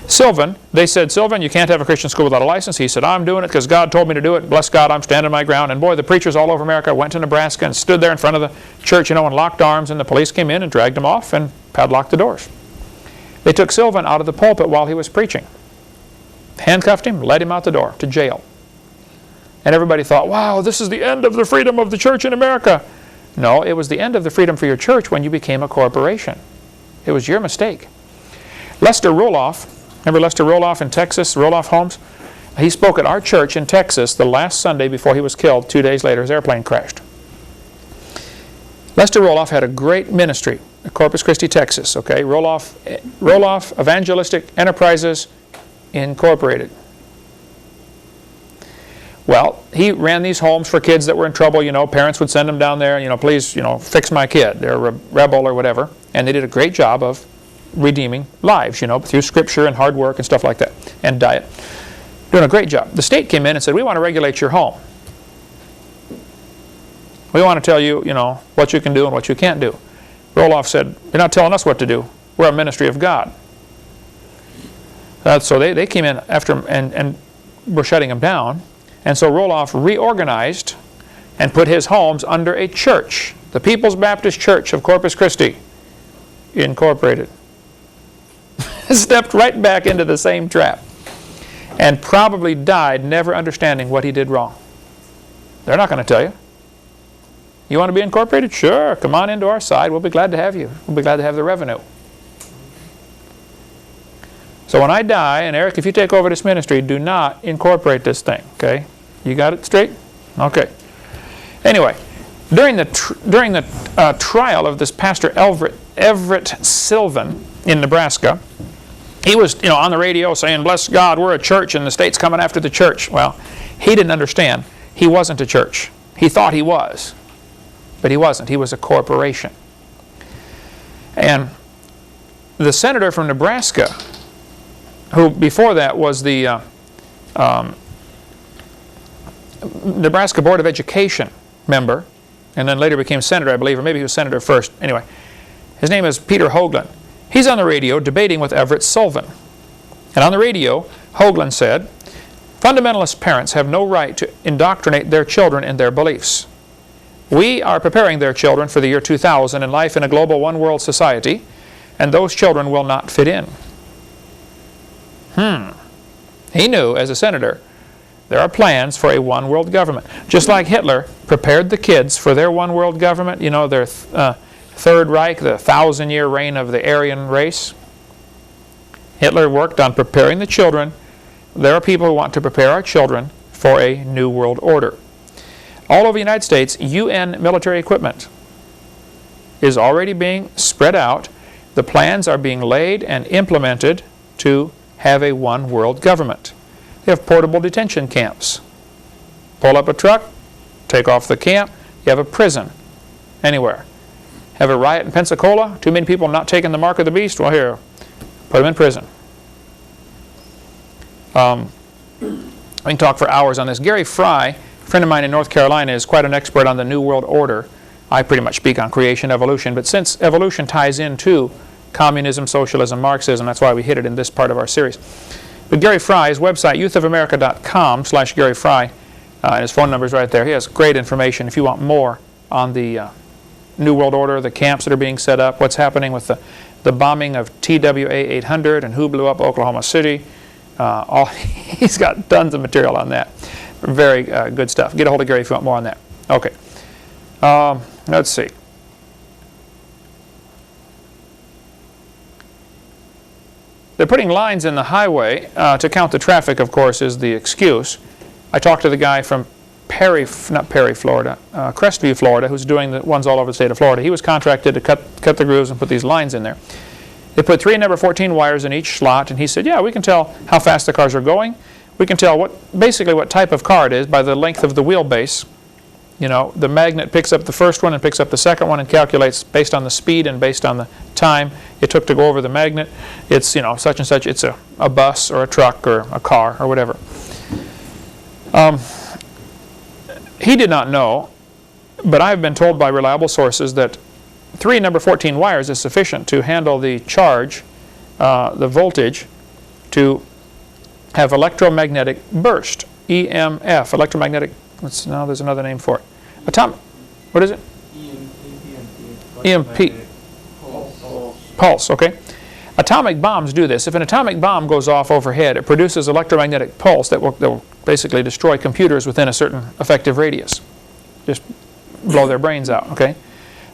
Sullivan, they said, Sullivan, you can't have a Christian school without a license. He said, I'm doing it because God told me to do it. Bless God, I'm standing my ground. And boy, the preachers all over America went to Nebraska and stood there in front of the church, and locked arms, and the police came in and dragged him off and padlocked the doors. They took Sullivan out of the pulpit while he was preaching. Handcuffed him, led him out the door to jail. And everybody thought, wow, this is the end of the freedom of the church in America. No, it was the end of the freedom for your church when you became a corporation. It was your mistake. Lester Roloff, remember Lester Roloff in Texas, Roloff Homes? He spoke at our church in Texas the last Sunday before he was killed. 2 days later, his airplane crashed. Lester Roloff had a great ministry in Corpus Christi, Texas. Okay, Roloff Evangelistic Enterprises Incorporated. Well, he ran these homes for kids that were in trouble. Parents would send them down there, please, fix my kid. They're a rebel or whatever. And they did a great job of redeeming lives, through scripture and hard work and stuff like that, and diet. Doing a great job. The state came in and said, we want to regulate your home. We want to tell you, what you can do and what you can't do. Roloff said, you're not telling us what to do. We're a ministry of God. So they came in after him and were shutting him down. And so Roloff reorganized and put his homes under a church, the People's Baptist Church of Corpus Christi, Incorporated. Stepped right back into the same trap and probably died never understanding what he did wrong. They're not going to tell you. You want to be incorporated? Sure, come on into our side. We'll be glad to have you. We'll be glad to have the revenue. So when I die, and Eric, if you take over this ministry, do not incorporate this thing, okay? You got it straight? Okay. Anyway, during the trial of this Pastor Everett Sullivan in Nebraska, he was on the radio saying, bless God, we're a church and the state's coming after the church. Well, he didn't understand. He wasn't a church. He thought he was, but he wasn't. He was a corporation. And the senator from Nebraska, who before that was the Nebraska Board of Education member, and then later became senator, I believe, or maybe he was senator first. Anyway, his name is Peter Hoagland. He's on the radio debating with Everett Sullivan. And on the radio, Hoagland said, fundamentalist parents have no right to indoctrinate their children in their beliefs. We are preparing their children for the year 2000 and life in a global one-world society, and those children will not fit in. He knew, as a senator, there are plans for a one-world government. Just like Hitler prepared the kids for their one-world government, their Third Reich, the 1,000-year reign of the Aryan race. Hitler worked on preparing the children. There are people who want to prepare our children for a new world order. All over the United States, UN military equipment is already being spread out. The plans are being laid and implemented to have a one-world government. They have portable detention camps. Pull up a truck, take off the camp, you have a prison anywhere. Have a riot in Pensacola, too many people not taking the mark of the beast, well here, put them in prison. We can talk for hours on this. Gary Fry, a friend of mine in North Carolina, is quite an expert on the New World Order. I pretty much speak on creation, evolution, but since evolution ties into communism, socialism, Marxism, that's why we hit it in this part of our series. But Gary Fry, his website, youthofamerica.com/Gary Fry, and his phone number is right there. He has great information if you want more on the New World Order, the camps that are being set up, what's happening with the bombing of TWA 800 and who blew up Oklahoma City. He's got tons of material on that. Very good stuff. Get a hold of Gary if you want more on that. Okay. Let's see. They're putting lines in the highway to count the traffic, of course, is the excuse. I talked to the guy from Crestview, Florida, who's doing the ones all over the state of Florida. He was contracted to cut the grooves and put these lines in there. They put 3 number 14 wires in each slot, and he said, yeah, we can tell how fast the cars are going. We can tell basically what type of car it is by the length of the wheelbase. You know, the magnet picks up the first one and picks up the second one and calculates based on the speed and based on the time it took to go over the magnet. It's, you know, such and such. It's a bus or a truck or a car or whatever. He did not know, but I have been told by reliable sources that 3 number 14 wires is sufficient to handle the charge, the voltage, to have electromagnetic burst, EMF, electromagnetic. Now there's another name for it. What is it? EMP. Pulse, okay. Atomic bombs do this. If an atomic bomb goes off overhead, it produces electromagnetic pulse that will basically destroy computers within a certain effective radius. Just blow their brains out, okay?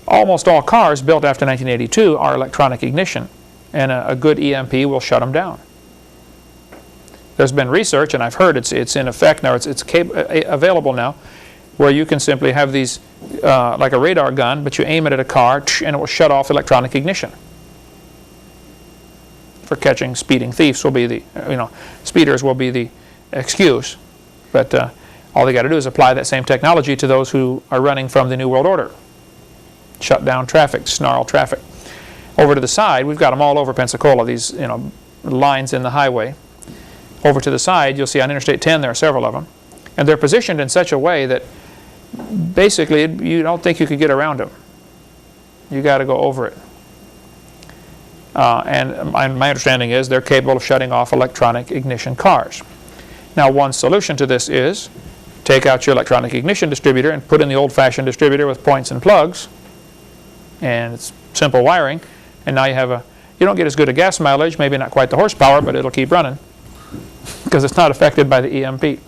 Almost all cars built after 1982 are electronic ignition, and a good EMP will shut them down. There's been research, and I've heard it's in effect now, it's available now, where you can simply have these, like a radar gun, but you aim it at a car, and it will shut off electronic ignition. For catching speeding thieves will be the, speeders will be the excuse, but all they got to do is apply that same technology to those who are running from the New World Order. Shut down traffic, snarl traffic. Over to the side, we've got them all over Pensacola, these, lines in the highway. Over to the side, you'll see on Interstate 10 there are several of them. And they're positioned in such a way that basically you don't think you could get around them. You got to go over it. And my understanding is they're capable of shutting off electronic ignition cars. Now, one solution to this is take out your electronic ignition distributor and put in the old-fashioned distributor with points and plugs. And it's simple wiring. And now you have you don't get as good a gas mileage, maybe not quite the horsepower, but it'll keep running because it's not affected by the EMP.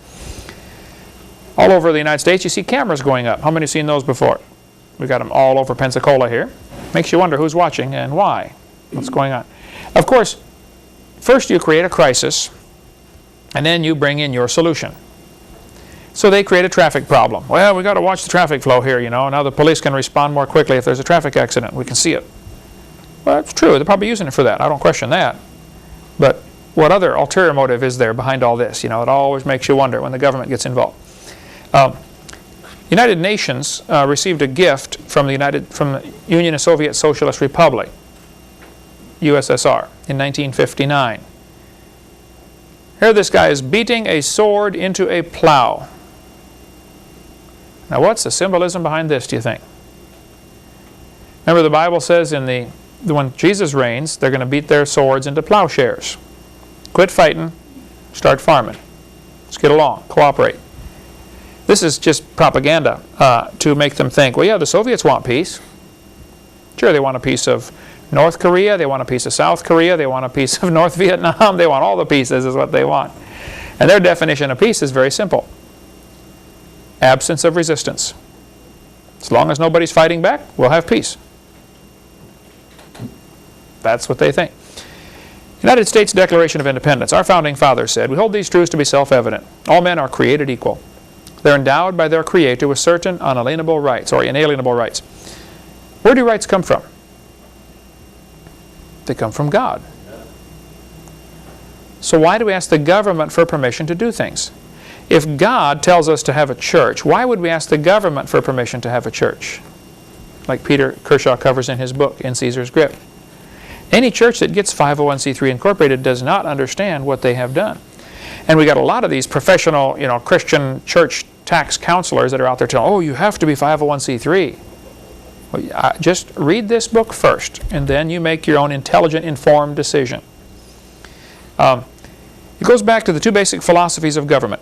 All over the United States, you see cameras going up. How many have seen those before? We've got them all over Pensacola here. Makes you wonder who's watching and why. What's going on? Of course, first you create a crisis, and then you bring in your solution. So they create a traffic problem. Well, we've got to watch the traffic flow here, Now the police can respond more quickly if there's a traffic accident. We can see it. Well, it's true. They're probably using it for that. I don't question that. But what other ulterior motive is there behind all this? It always makes you wonder when the government gets involved. United Nations received a gift from the Union of Soviet Socialist Republic, USSR, in 1959. Here this guy is beating a sword into a plow. Now what's the symbolism behind this, do you think? Remember the Bible says when Jesus reigns, they're going to beat their swords into plowshares. Quit fighting, start farming. Let's get along, cooperate. This is just propaganda to make them think, well, yeah, the Soviets want peace. Sure, they want a piece of North Korea, they want a piece of South Korea, they want a piece of North Vietnam, they want all the pieces is what they want. And their definition of peace is very simple. Absence of resistance. As long as nobody's fighting back, we'll have peace. That's what they think. United States Declaration of Independence. Our founding fathers said, we hold these truths to be self-evident. All men are created equal. They're endowed by their Creator with certain unalienable rights, or inalienable rights. Where do rights come from? They come from God. So why do we ask the government for permission to do things? If God tells us to have a church, why would we ask the government for permission to have a church? Like Peter Kershaw covers in his book, In Caesar's Grip. Any church that gets 501c3 incorporated does not understand what they have done. And we got a lot of these professional, Christian church tax counselors that are out there telling, oh, you have to be 501c3. Well, just read this book first, and then you make your own intelligent, informed decision. It goes back to the 2 basic philosophies of government.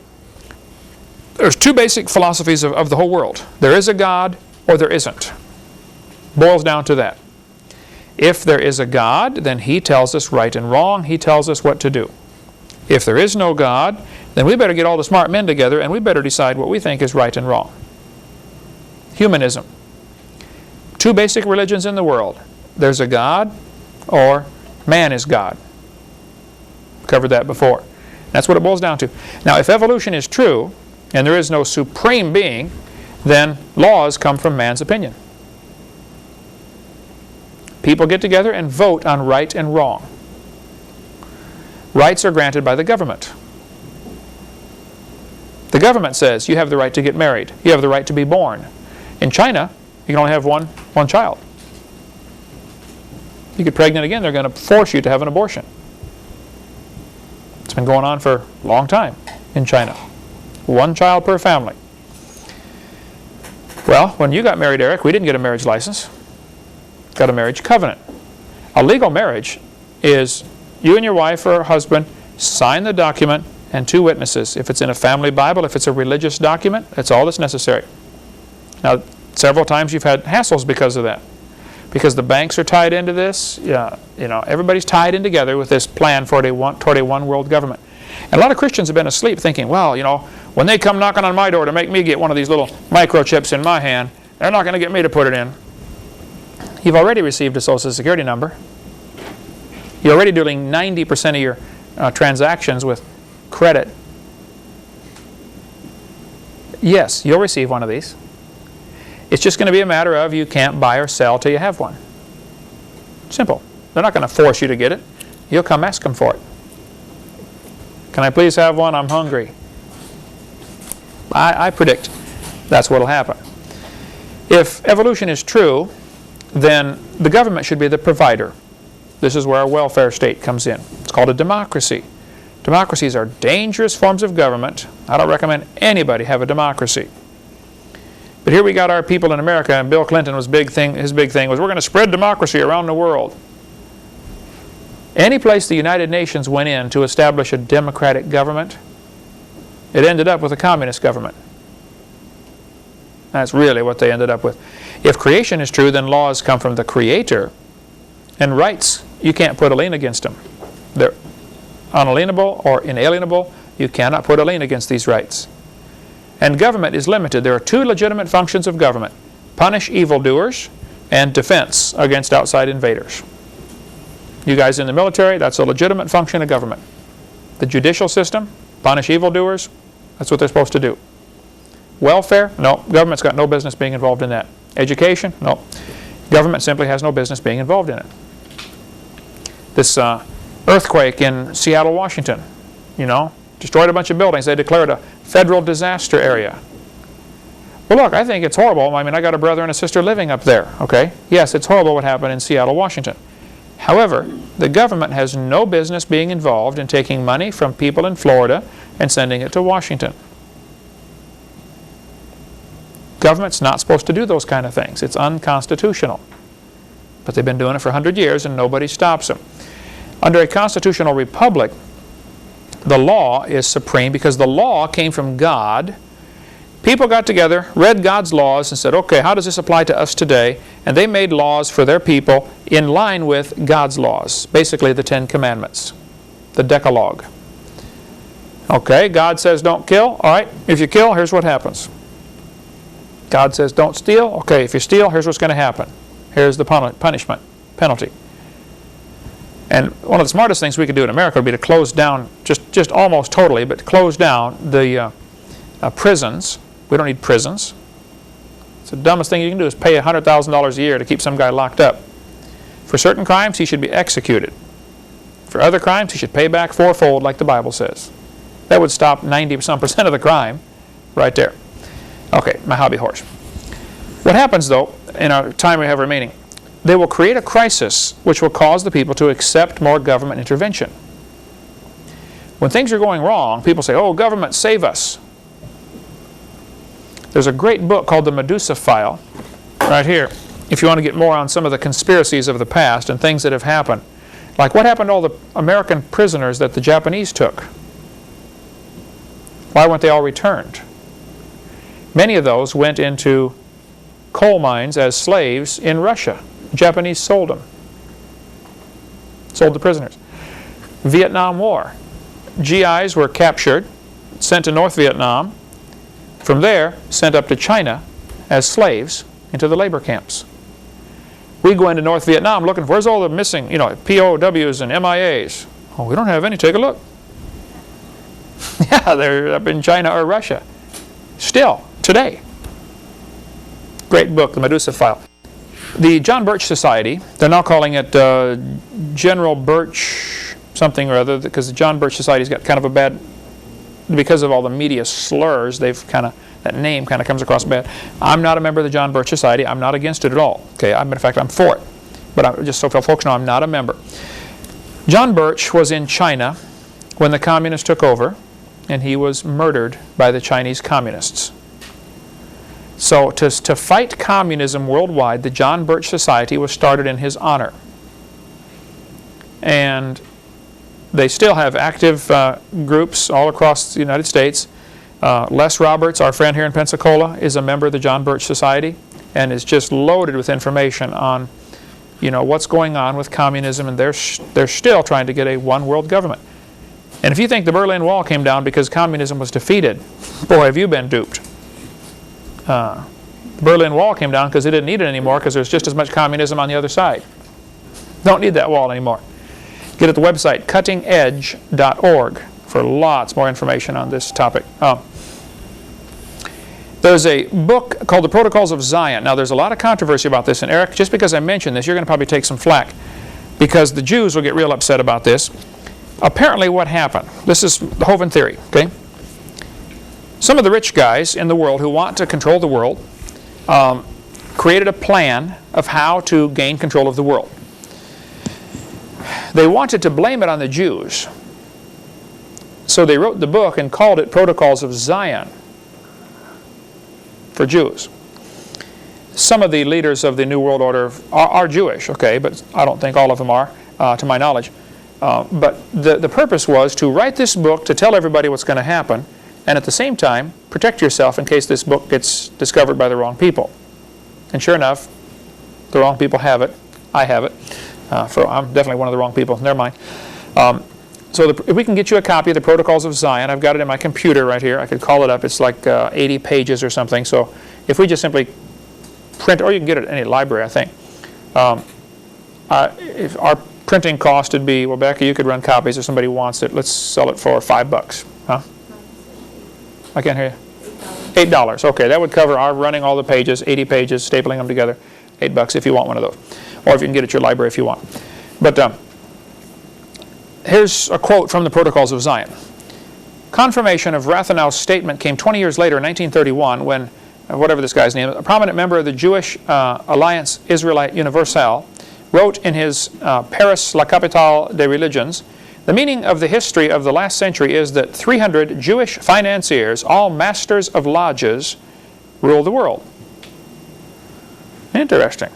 There's 2 basic philosophies of the whole world. There is a God, or there isn't. Boils down to that. If there is a God, then He tells us right and wrong. He tells us what to do. If there is no God, then we better get all the smart men together and we better decide what we think is right and wrong. Humanism. Two basic religions in the world. There's a God, or man is God. Covered that before. That's what it boils down to. Now, if evolution is true, and there is no supreme being, then laws come from man's opinion. People get together and vote on right and wrong. Rights are granted by the government. The government says you have the right to get married. You have the right to be born. In China, you can only have one child. You get pregnant again, they're going to force you to have an abortion. It's been going on for a long time in China. One child per family. Well, when you got married, Eric, we didn't get a marriage license. Got a marriage covenant. A legal marriage is you and your wife or husband sign the document and two witnesses. If it's in a family Bible, if it's a religious document, that's all that's necessary. Now, several times you've had hassles because of that. Because the banks are tied into this. Everybody's tied in together with this plan toward a one world government. And a lot of Christians have been asleep thinking, well, when they come knocking on my door to make me get one of these little microchips in my hand, they're not going to get me to put it in. You've already received a Social Security number. You're already doing 90% of your transactions with credit. Yes, you'll receive one of these. It's just going to be a matter of you can't buy or sell till you have one. Simple. They're not going to force you to get it. You'll come ask them for it. Can I please have one? I'm hungry. I predict that's what will happen. If evolution is true, then the government should be the provider. This is where our welfare state comes in. It's called a democracy. Democracies are dangerous forms of government. I don't recommend anybody have a democracy. But here we got our people in America, and Bill Clinton his big thing was we're going to spread democracy around the world. Any place the United Nations went in to establish a democratic government, it ended up with a communist government. That's really what they ended up with. If creation is true, then laws come from the Creator, and rights, you can't put a lien against them. They're unalienable or inalienable. You cannot put a lien against these rights. And government is limited. There are two legitimate functions of government: punish evildoers and defense against outside invaders. You guys in the military, that's a legitimate function of government. The judicial system, punish evildoers, that's what they're supposed to do. Welfare, no, government's got no business being involved in that. Education, no, government simply has no business being involved in it. This earthquake in Seattle, Washington, destroyed a bunch of buildings. They declared a federal disaster area. Well, look, I think it's horrible. I got a brother and a sister living up there, okay? Yes, it's horrible what happened in Seattle, Washington. However, the government has no business being involved in taking money from people in Florida and sending it to Washington. Government's not supposed to do those kind of things. It's unconstitutional. But they've been doing it for 100 years and nobody stops them. Under a constitutional republic, the law is supreme because the law came from God. People got together, read God's laws, and said, okay, how does this apply to us today? And they made laws for their people in line with God's laws, basically the 10 Commandments, the Decalogue. Okay, God says don't kill. All right, if you kill, here's what happens. God says don't steal. Okay, if you steal, here's what's going to happen. Here's the punishment, penalty. And one of the smartest things we could do in America would be to close down, just almost totally, but close down the prisons. We don't need prisons. It's the dumbest thing you can do is pay $100,000 a year to keep some guy locked up. For certain crimes, he should be executed. For other crimes, he should pay back fourfold like the Bible says. That would stop 90% of the crime right there. Okay, my hobby horse. What happens, though, in our time we have remaining, they will create a crisis which will cause the people to accept more government intervention. When things are going wrong, people say, oh, government, save us. There's a great book called The Medusa File, right here, if you want to get more on some of the conspiracies of the past and things that have happened. Like what happened to all the American prisoners that the Japanese took? Why weren't they all returned? Many of those went into coal mines as slaves in Russia. Japanese sold them. Sold the prisoners. Vietnam War. GIs were captured, sent to North Vietnam. From there, sent up to China as slaves into the labor camps. We go into North Vietnam looking for, where's all the missing, POWs and MIAs? Oh, we don't have any. Take a look. Yeah, they're up in China or Russia. Still, today. Great book, The Medusa File. The John Birch Society, they're now calling it General Birch something or other, because the John Birch Society's got kind of a bad, because of all the media slurs, that name kind of comes across bad. I'm not a member of the John Birch Society. I'm not against it at all. Okay, in fact, I'm for it. But just so folks know, I'm not a member. John Birch was in China when the communists took over, and he was murdered by the Chinese communists. So to fight communism worldwide, the John Birch Society was started in his honor. And they still have active groups all across the United States. Les Roberts, our friend here in Pensacola, is a member of the John Birch Society and is just loaded with information on what's going on with communism, and they're still trying to get a one world government. And if you think the Berlin Wall came down because communism was defeated, boy, have you been duped. The Berlin Wall came down because they didn't need it anymore, because there's just as much communism on the other side. Don't need that wall anymore. Get at the website cuttingedge.org for lots more information on this topic. There's a book called The Protocols of Zion. Now, there's a lot of controversy about this, and Eric, just because I mentioned this, you're going to probably take some flack, because the Jews will get real upset about this. Apparently what happened, this is the Hovind theory, okay? Some of the rich guys in the world who want to control the world created a plan of how to gain control of the world. They wanted to blame it on the Jews. So they wrote the book and called it Protocols of Zion for Jews. Some of the leaders of the New World Order are Jewish, okay, but I don't think all of them are, to my knowledge. But the purpose was to write this book to tell everybody what's going to happen, and at the same time, protect yourself in case this book gets discovered by the wrong people. And sure enough, the wrong people have it. I have it. I'm definitely one of the wrong people. Never mind. So if we can get you a copy of the Protocols of Zion, I've got it in my computer right here. I could call it up. It's like 80 pages or something. So if we just simply print, or you can get it at any library, I think. If our printing cost would be, well, Becky, you could run copies if somebody wants it. Let's sell it for $5. Huh? I can't hear you. $8. Okay, that would cover our running all the pages, 80 pages, stapling them together. $8 if you want one of those. Or if you can get it at your library if you want. But here's a quote from the Protocols of Zion. Confirmation of Rathenau's statement came 20 years later in 1931 when, whatever this guy's name is, a prominent member of the Jewish Alliance Israelite Universelle wrote in his Paris, La Capitale des Religions, the meaning of the history of the last century is that 300 Jewish financiers, all masters of lodges, rule the world. Interesting.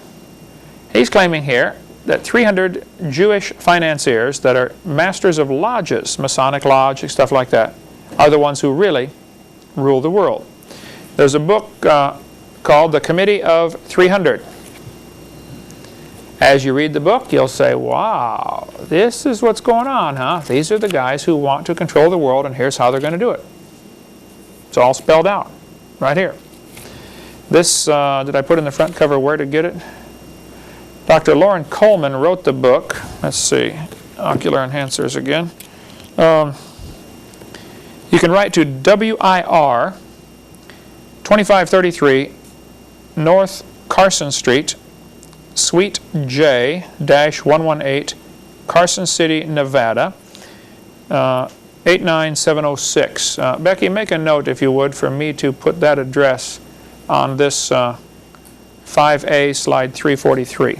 He's claiming here that 300 Jewish financiers that are masters of lodges, Masonic lodge, stuff like that, are the ones who really rule the world. There's a book called The Committee of 300. As you read the book, you'll say, wow, this is what's going on, huh? These are the guys who want to control the world, and here's how they're going to do it. It's all spelled out right here. This, did I put in the front cover where to get it? Dr. Lauren Coleman wrote the book. Let's see, ocular enhancers again. You can write to WIR 2533 North Carson Street, Suite J-118, Carson City, Nevada, 89706. Becky, make a note, if you would, for me to put that address on this 5A slide 343.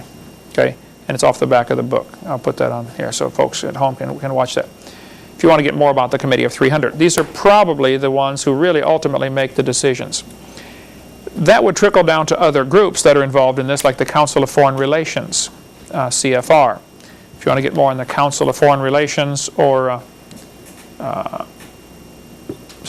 Okay, and it's off the back of the book. I'll put that on here so folks at home can watch that. If you want to get more about the Committee of 300, these are probably the ones who really ultimately make the decisions. That would trickle down to other groups that are involved in this, like the Council of Foreign Relations, CFR. If you want to get more on the Council of Foreign Relations, or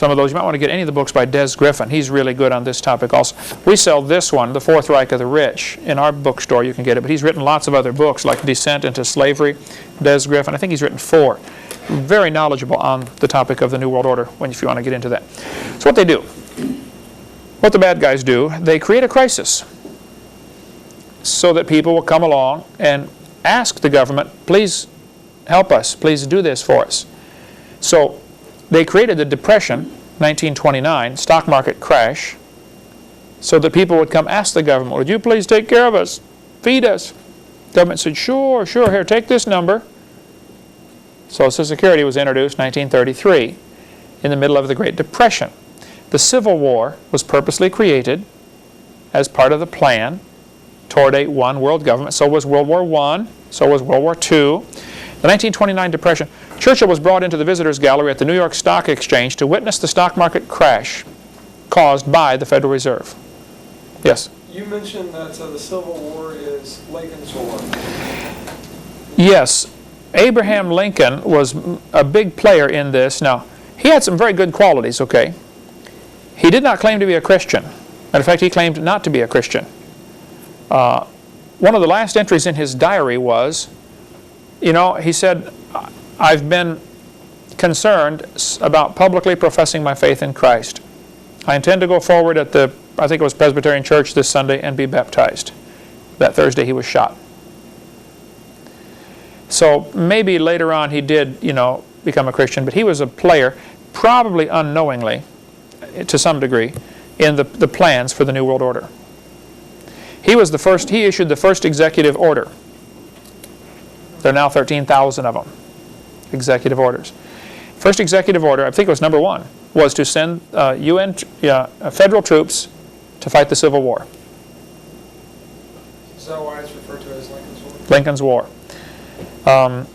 some of those. You might want to get any of the books by Des Griffin. He's really good on this topic also. We sell this one, The Fourth Reich of the Rich. In our bookstore you can get it, but he's written lots of other books like Descent into Slavery, Des Griffin. I think he's written 4. Very knowledgeable on the topic of the New World Order if you want to get into that. So what they do, what the bad guys do, they create a crisis so that people will come along and ask the government, please help us, please do this for us. So they created the Depression, 1929, stock market crash, so that people would come ask the government, would you please take care of us, feed us? The government said, sure, here, take this number. Social Security was introduced in 1933 in the middle of the Great Depression. The Civil War was purposely created as part of the plan toward a one world government. So was World War I, so was World War II. The 1929 Depression, Churchill was brought into the visitors gallery at the New York Stock Exchange to witness the stock market crash caused by the Federal Reserve. Yes? You mentioned that the Civil War is Lincoln's War. Yes. Abraham Lincoln was a big player in this. Now, he had some very good qualities, okay? He did not claim to be a Christian. Matter of fact, he claimed not to be a Christian. One of the last entries in his diary was, he said, I've been concerned about publicly professing my faith in Christ. I intend to go forward at the, I think it was Presbyterian Church this Sunday, and be baptized. That Thursday he was shot. So maybe later on he did, become a Christian, but he was a player, probably unknowingly, to some degree, in the plans for the New World Order. He issued the first executive order. There are now 13,000 of them, executive orders. First executive order, I think it was number 1, was to send federal troops to fight the Civil War. Is that why it's referred to as Lincoln's War? Lincoln's War. A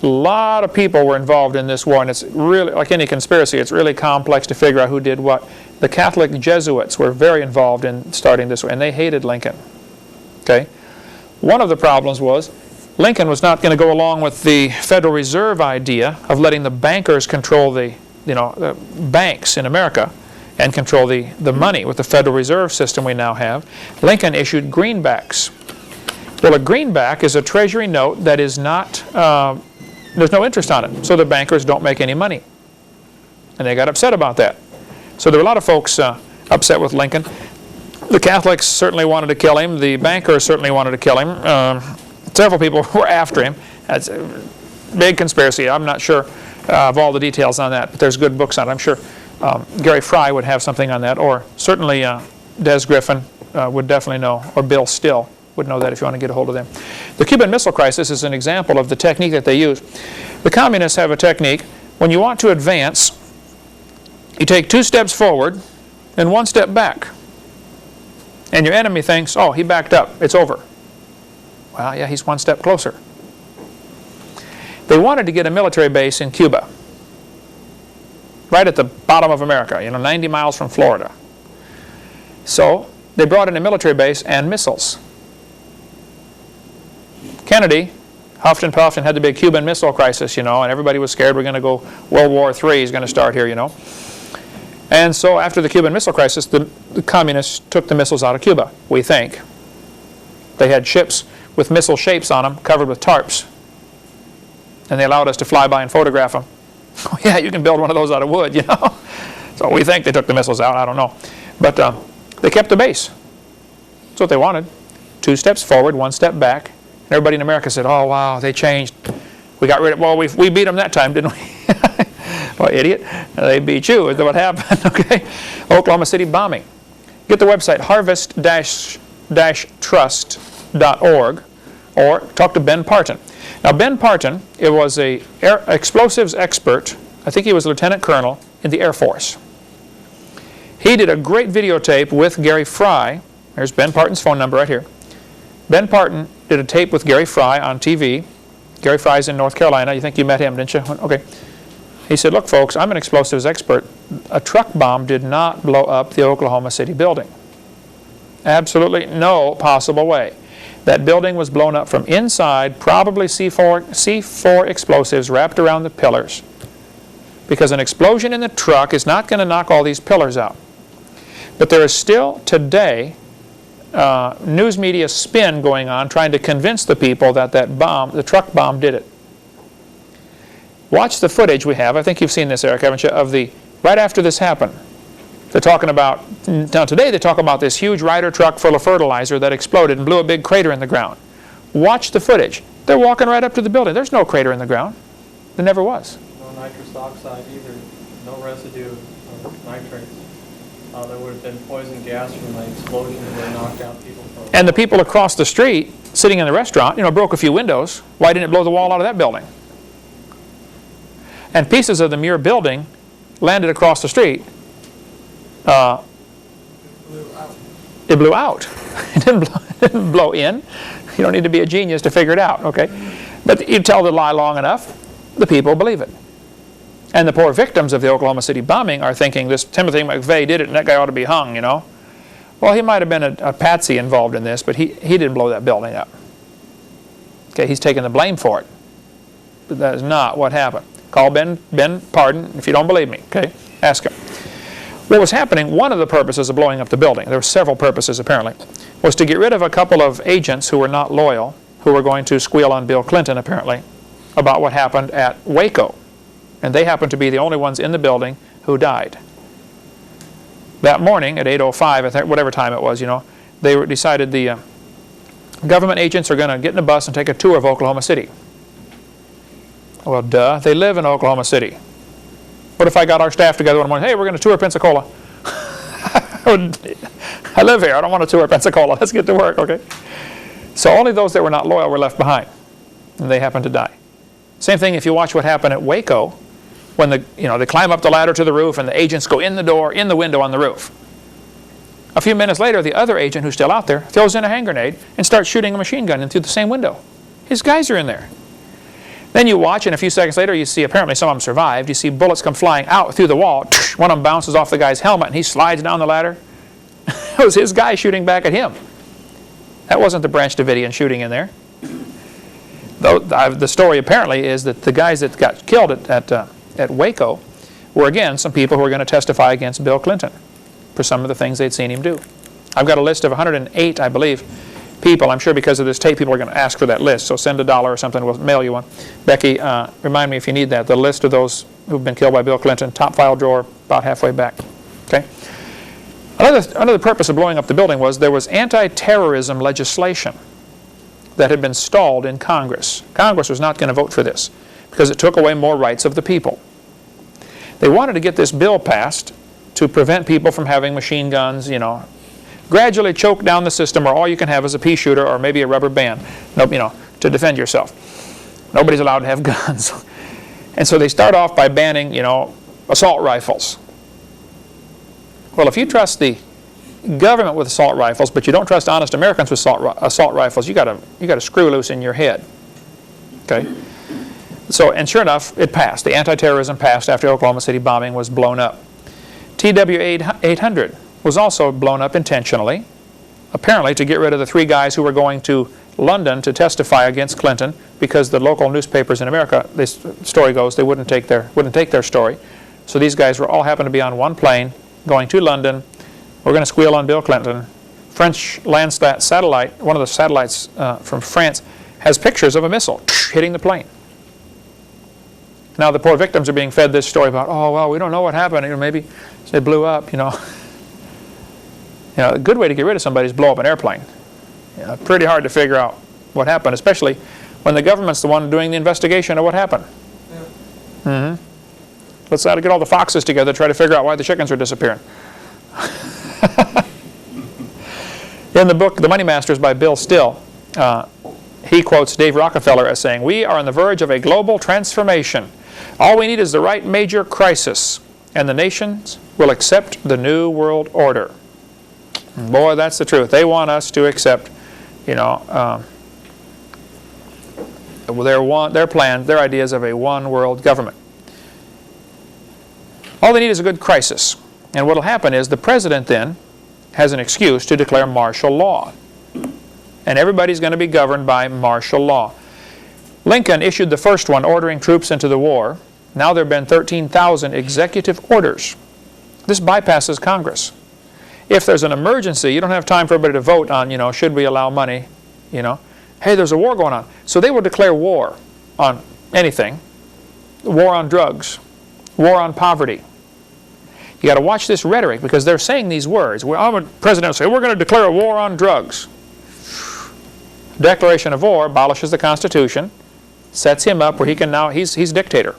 lot of people were involved in this war, and it's really, like any conspiracy, it's really complex to figure out who did what. The Catholic Jesuits were very involved in starting this war, and they hated Lincoln. Okay? One of the problems was Lincoln was not going to go along with the Federal Reserve idea of letting the bankers control the banks in America and control the money with the Federal Reserve system we now have. Lincoln issued greenbacks. Well, a greenback is a treasury note that is not, there's no interest on it, so the bankers don't make any money. And they got upset about that. So there were a lot of folks upset with Lincoln. The Catholics certainly wanted to kill him. The bankers certainly wanted to kill him. Several people were after him. That's a big conspiracy. I'm not sure of all the details on that, but there's good books on it. I'm sure Gary Fry would have something on that, or certainly Des Griffin would definitely know, or Bill Still would know that if you want to get a hold of them. The Cuban Missile Crisis is an example of the technique that they use. The communists have a technique. When you want to advance, you take 2 steps forward and 1 step back. And your enemy thinks, oh, he backed up, it's over. Well, yeah, he's 1 step closer. They wanted to get a military base in Cuba, right at the bottom of America, 90 miles from Florida. So they brought in a military base and missiles. Kennedy huffed and puffed and had the big Cuban Missile Crisis, and everybody was scared we're going to go, World War III is going to start here, And so after the Cuban Missile Crisis, the communists took the missiles out of Cuba, we think. They had ships with missile shapes on them, covered with tarps. And they allowed us to fly by and photograph them. Oh yeah, you can build one of those out of wood, So we think they took the missiles out, I don't know. But they kept the base. That's what they wanted. 2 steps forward, 1 step back. And everybody in America said, oh wow, they changed. We got rid of, well, we beat them that time, didn't we? Well, idiot, they beat you, is what happened, okay? Oklahoma City bombing. Get the website harvest-trust.org or talk to Ben Parton. Now, Ben Parton, it was an explosives expert. I think he was a lieutenant colonel in the Air Force. He did a great videotape with Gary Fry. There's Ben Parton's phone number right here. Ben Parton did a tape with Gary Fry on TV. Gary Fry's in North Carolina. You think you met him, didn't you? Okay. He said, look, folks, I'm an explosives expert. A truck bomb did not blow up the Oklahoma City building. Absolutely no possible way. That building was blown up from inside, probably C4 explosives wrapped around the pillars. because an explosion in the truck is not going to knock all these pillars out. But there is still today news media spin going on trying to convince the people that the truck bomb did it. Watch the footage we have. I think you've seen this, Eric, haven't you, of right after this happened. They're talking about, now today they talk about this huge Ryder truck full of fertilizer that exploded and blew a big crater in the ground. Watch the footage. They're walking right up to the building. There's no crater in the ground. There never was. No nitrous oxide either. No residue of nitrates. There would have been poison gas from the explosion that knocked out people. And the people across the street, sitting in the restaurant, broke a few windows. Why didn't it blow the wall out of that building? And pieces of the Muir building landed across the street. It blew out. It didn't blow in. You don't need to be a genius to figure it out, okay? But you tell the lie long enough, the people believe it. And the poor victims of the Oklahoma City bombing are thinking this Timothy McVeigh did it and that guy ought to be hung, Well, he might have been a patsy involved in this, but he didn't blow that building up. Okay, he's taking the blame for it. But that is not what happened. Call Ben Pardon if you don't believe me, okay? Ask him. What was happening, one of the purposes of blowing up the building, there were several purposes apparently, was to get rid of a couple of agents who were not loyal, who were going to squeal on Bill Clinton apparently, about what happened at Waco. And they happened to be the only ones in the building who died. That morning at 8:05, I think, whatever time it was, they decided the government agents are going to get in a bus and take a tour of Oklahoma City. Well, duh, they live in Oklahoma City. What if I got our staff together one morning, hey, we're going to tour Pensacola. I live here, I don't want to tour Pensacola, let's get to work, okay? So only those that were not loyal were left behind, and they happened to die. Same thing if you watch what happened at Waco, when they climb up the ladder to the roof and the agents go in the window on the roof. A few minutes later, the other agent who's still out there throws in a hand grenade and starts shooting a machine gun in through the same window. His guys are in there. Then you watch, and a few seconds later, you see apparently some of them survived. You see bullets come flying out through the wall. One of them bounces off the guy's helmet, and he slides down the ladder. It was his guy shooting back at him. That wasn't the Branch Davidian shooting in there. Though the story apparently is that the guys that got killed at Waco were, again, some people who were going to testify against Bill Clinton for some of the things they'd seen him do. I've got a list of 108, I believe, people. I'm sure because of this tape, people are going to ask for that list. So send $1 or something. We'll mail you one. Becky, remind me if you need that. The list of those who've been killed by Bill Clinton, top file drawer, about halfway back. Okay. Another purpose of blowing up the building was there was anti-terrorism legislation that had been stalled in Congress. Congress was not going to vote for this because it took away more rights of the people. They wanted to get this bill passed to prevent people from having machine guns, gradually choke down the system where all you can have is a pea shooter or maybe a rubber band, to defend yourself. Nobody's allowed to have guns. And so they start off by banning, assault rifles. Well, if you trust the government with assault rifles, but you don't trust honest Americans with assault rifles, you got a screw loose in your head. Okay. So, and sure enough, it passed. The anti-terrorism passed after Oklahoma City bombing was blown up. TW-800 was also blown up intentionally, apparently to get rid of the 3 guys who were going to London to testify against Clinton because the local newspapers in America, this story goes, they wouldn't take their story. So these guys all happened to be on one plane going to London. We're going to squeal on Bill Clinton. French Landsat satellite, one of the satellites from France, has pictures of a missile hitting the plane. Now the poor victims are being fed this story about, oh, well, we don't know what happened. Maybe they blew up, a good way to get rid of somebody is blow up an airplane. Pretty hard to figure out what happened, especially when the government's the one doing the investigation of what happened. Yeah. Let's get all the foxes together to try to figure out why the chickens are disappearing. In the book, The Money Masters by Bill Still, he quotes Dave Rockefeller as saying, "We are on the verge of a global transformation. All we need is the right major crisis, and the nations will accept the new world order." Boy, that's the truth. They want us to accept, their plan, their ideas of a one world government. All they need is a good crisis. And what will happen is the president then has an excuse to declare martial law. And everybody's going to be governed by martial law. Lincoln issued the first one ordering troops into the war. Now there have been 13,000 executive orders. This bypasses Congress. If there's an emergency, you don't have time for everybody to vote on, should we allow money, Hey, there's a war going on. So they will declare war on anything. War on drugs. War on poverty. You got to watch this rhetoric because they're saying these words. I'm a president will say, we're going to declare a war on drugs. Declaration of war abolishes the Constitution, sets him up where he can now, he's dictator.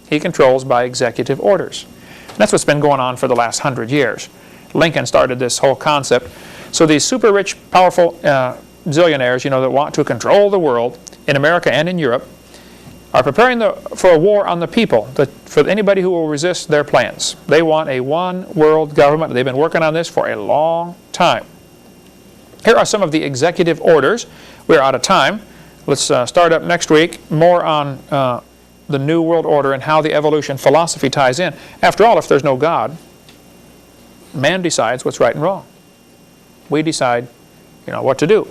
He controls by executive orders. And that's what's been going on for the last 100 years. Lincoln started this whole concept. So these super rich, powerful zillionaires, that want to control the world in America and in Europe are preparing for a war on the people, for anybody who will resist their plans. They want a one-world government. They've been working on this for a long time. Here are some of the executive orders. We're out of time. Let's start up next week, more on the New World Order and how the evolution philosophy ties in. After all, if there's no God, man decides what's right and wrong. We decide, what to do.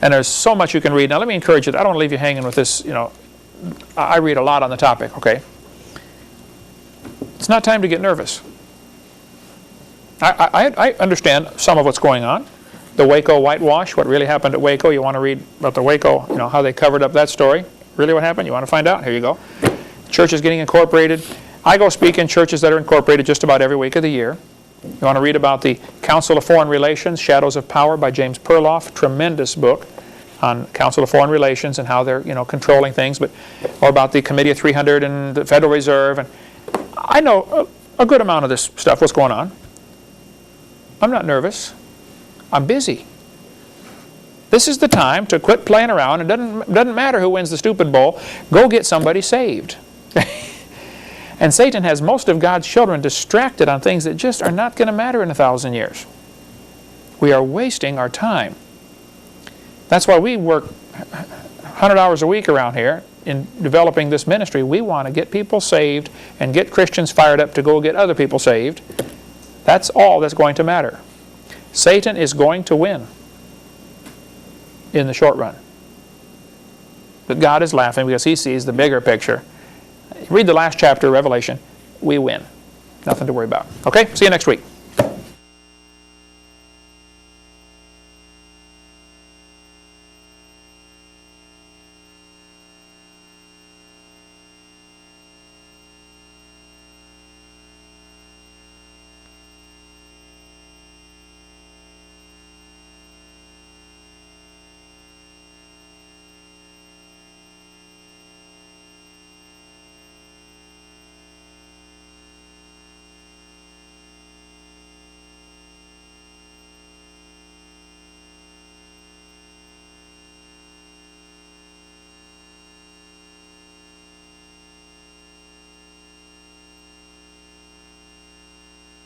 And there's so much you can read. Now let me encourage you, I don't want to leave you hanging with this, I read a lot on the topic, okay? It's not time to get nervous. I understand some of what's going on. The Waco whitewash, what really happened at Waco. You want to read about the Waco, how they covered up that story. Really what happened? You want to find out? Here you go. Church is getting incorporated. I go speak in churches that are incorporated just about every week of the year. You want to read about the Council of Foreign Relations, Shadows of Power by James Perloff. Tremendous book on Council of Foreign Relations and how they're controlling things, or about the Committee of 300 and the Federal Reserve. And I know a good amount of this stuff, what's going on. I'm not nervous. I'm busy. This is the time to quit playing around. It doesn't matter who wins the stupid bowl. Go get somebody saved. And Satan has most of God's children distracted on things that just are not going to matter in 1,000 years. We are wasting our time. That's why we work 100 hours a week around here in developing this ministry. We want to get people saved and get Christians fired up to go get other people saved. That's all that's going to matter. Satan is going to win in the short run. But God is laughing because he sees the bigger picture. Read the last chapter of Revelation. We win. Nothing to worry about. Okay? See you next week.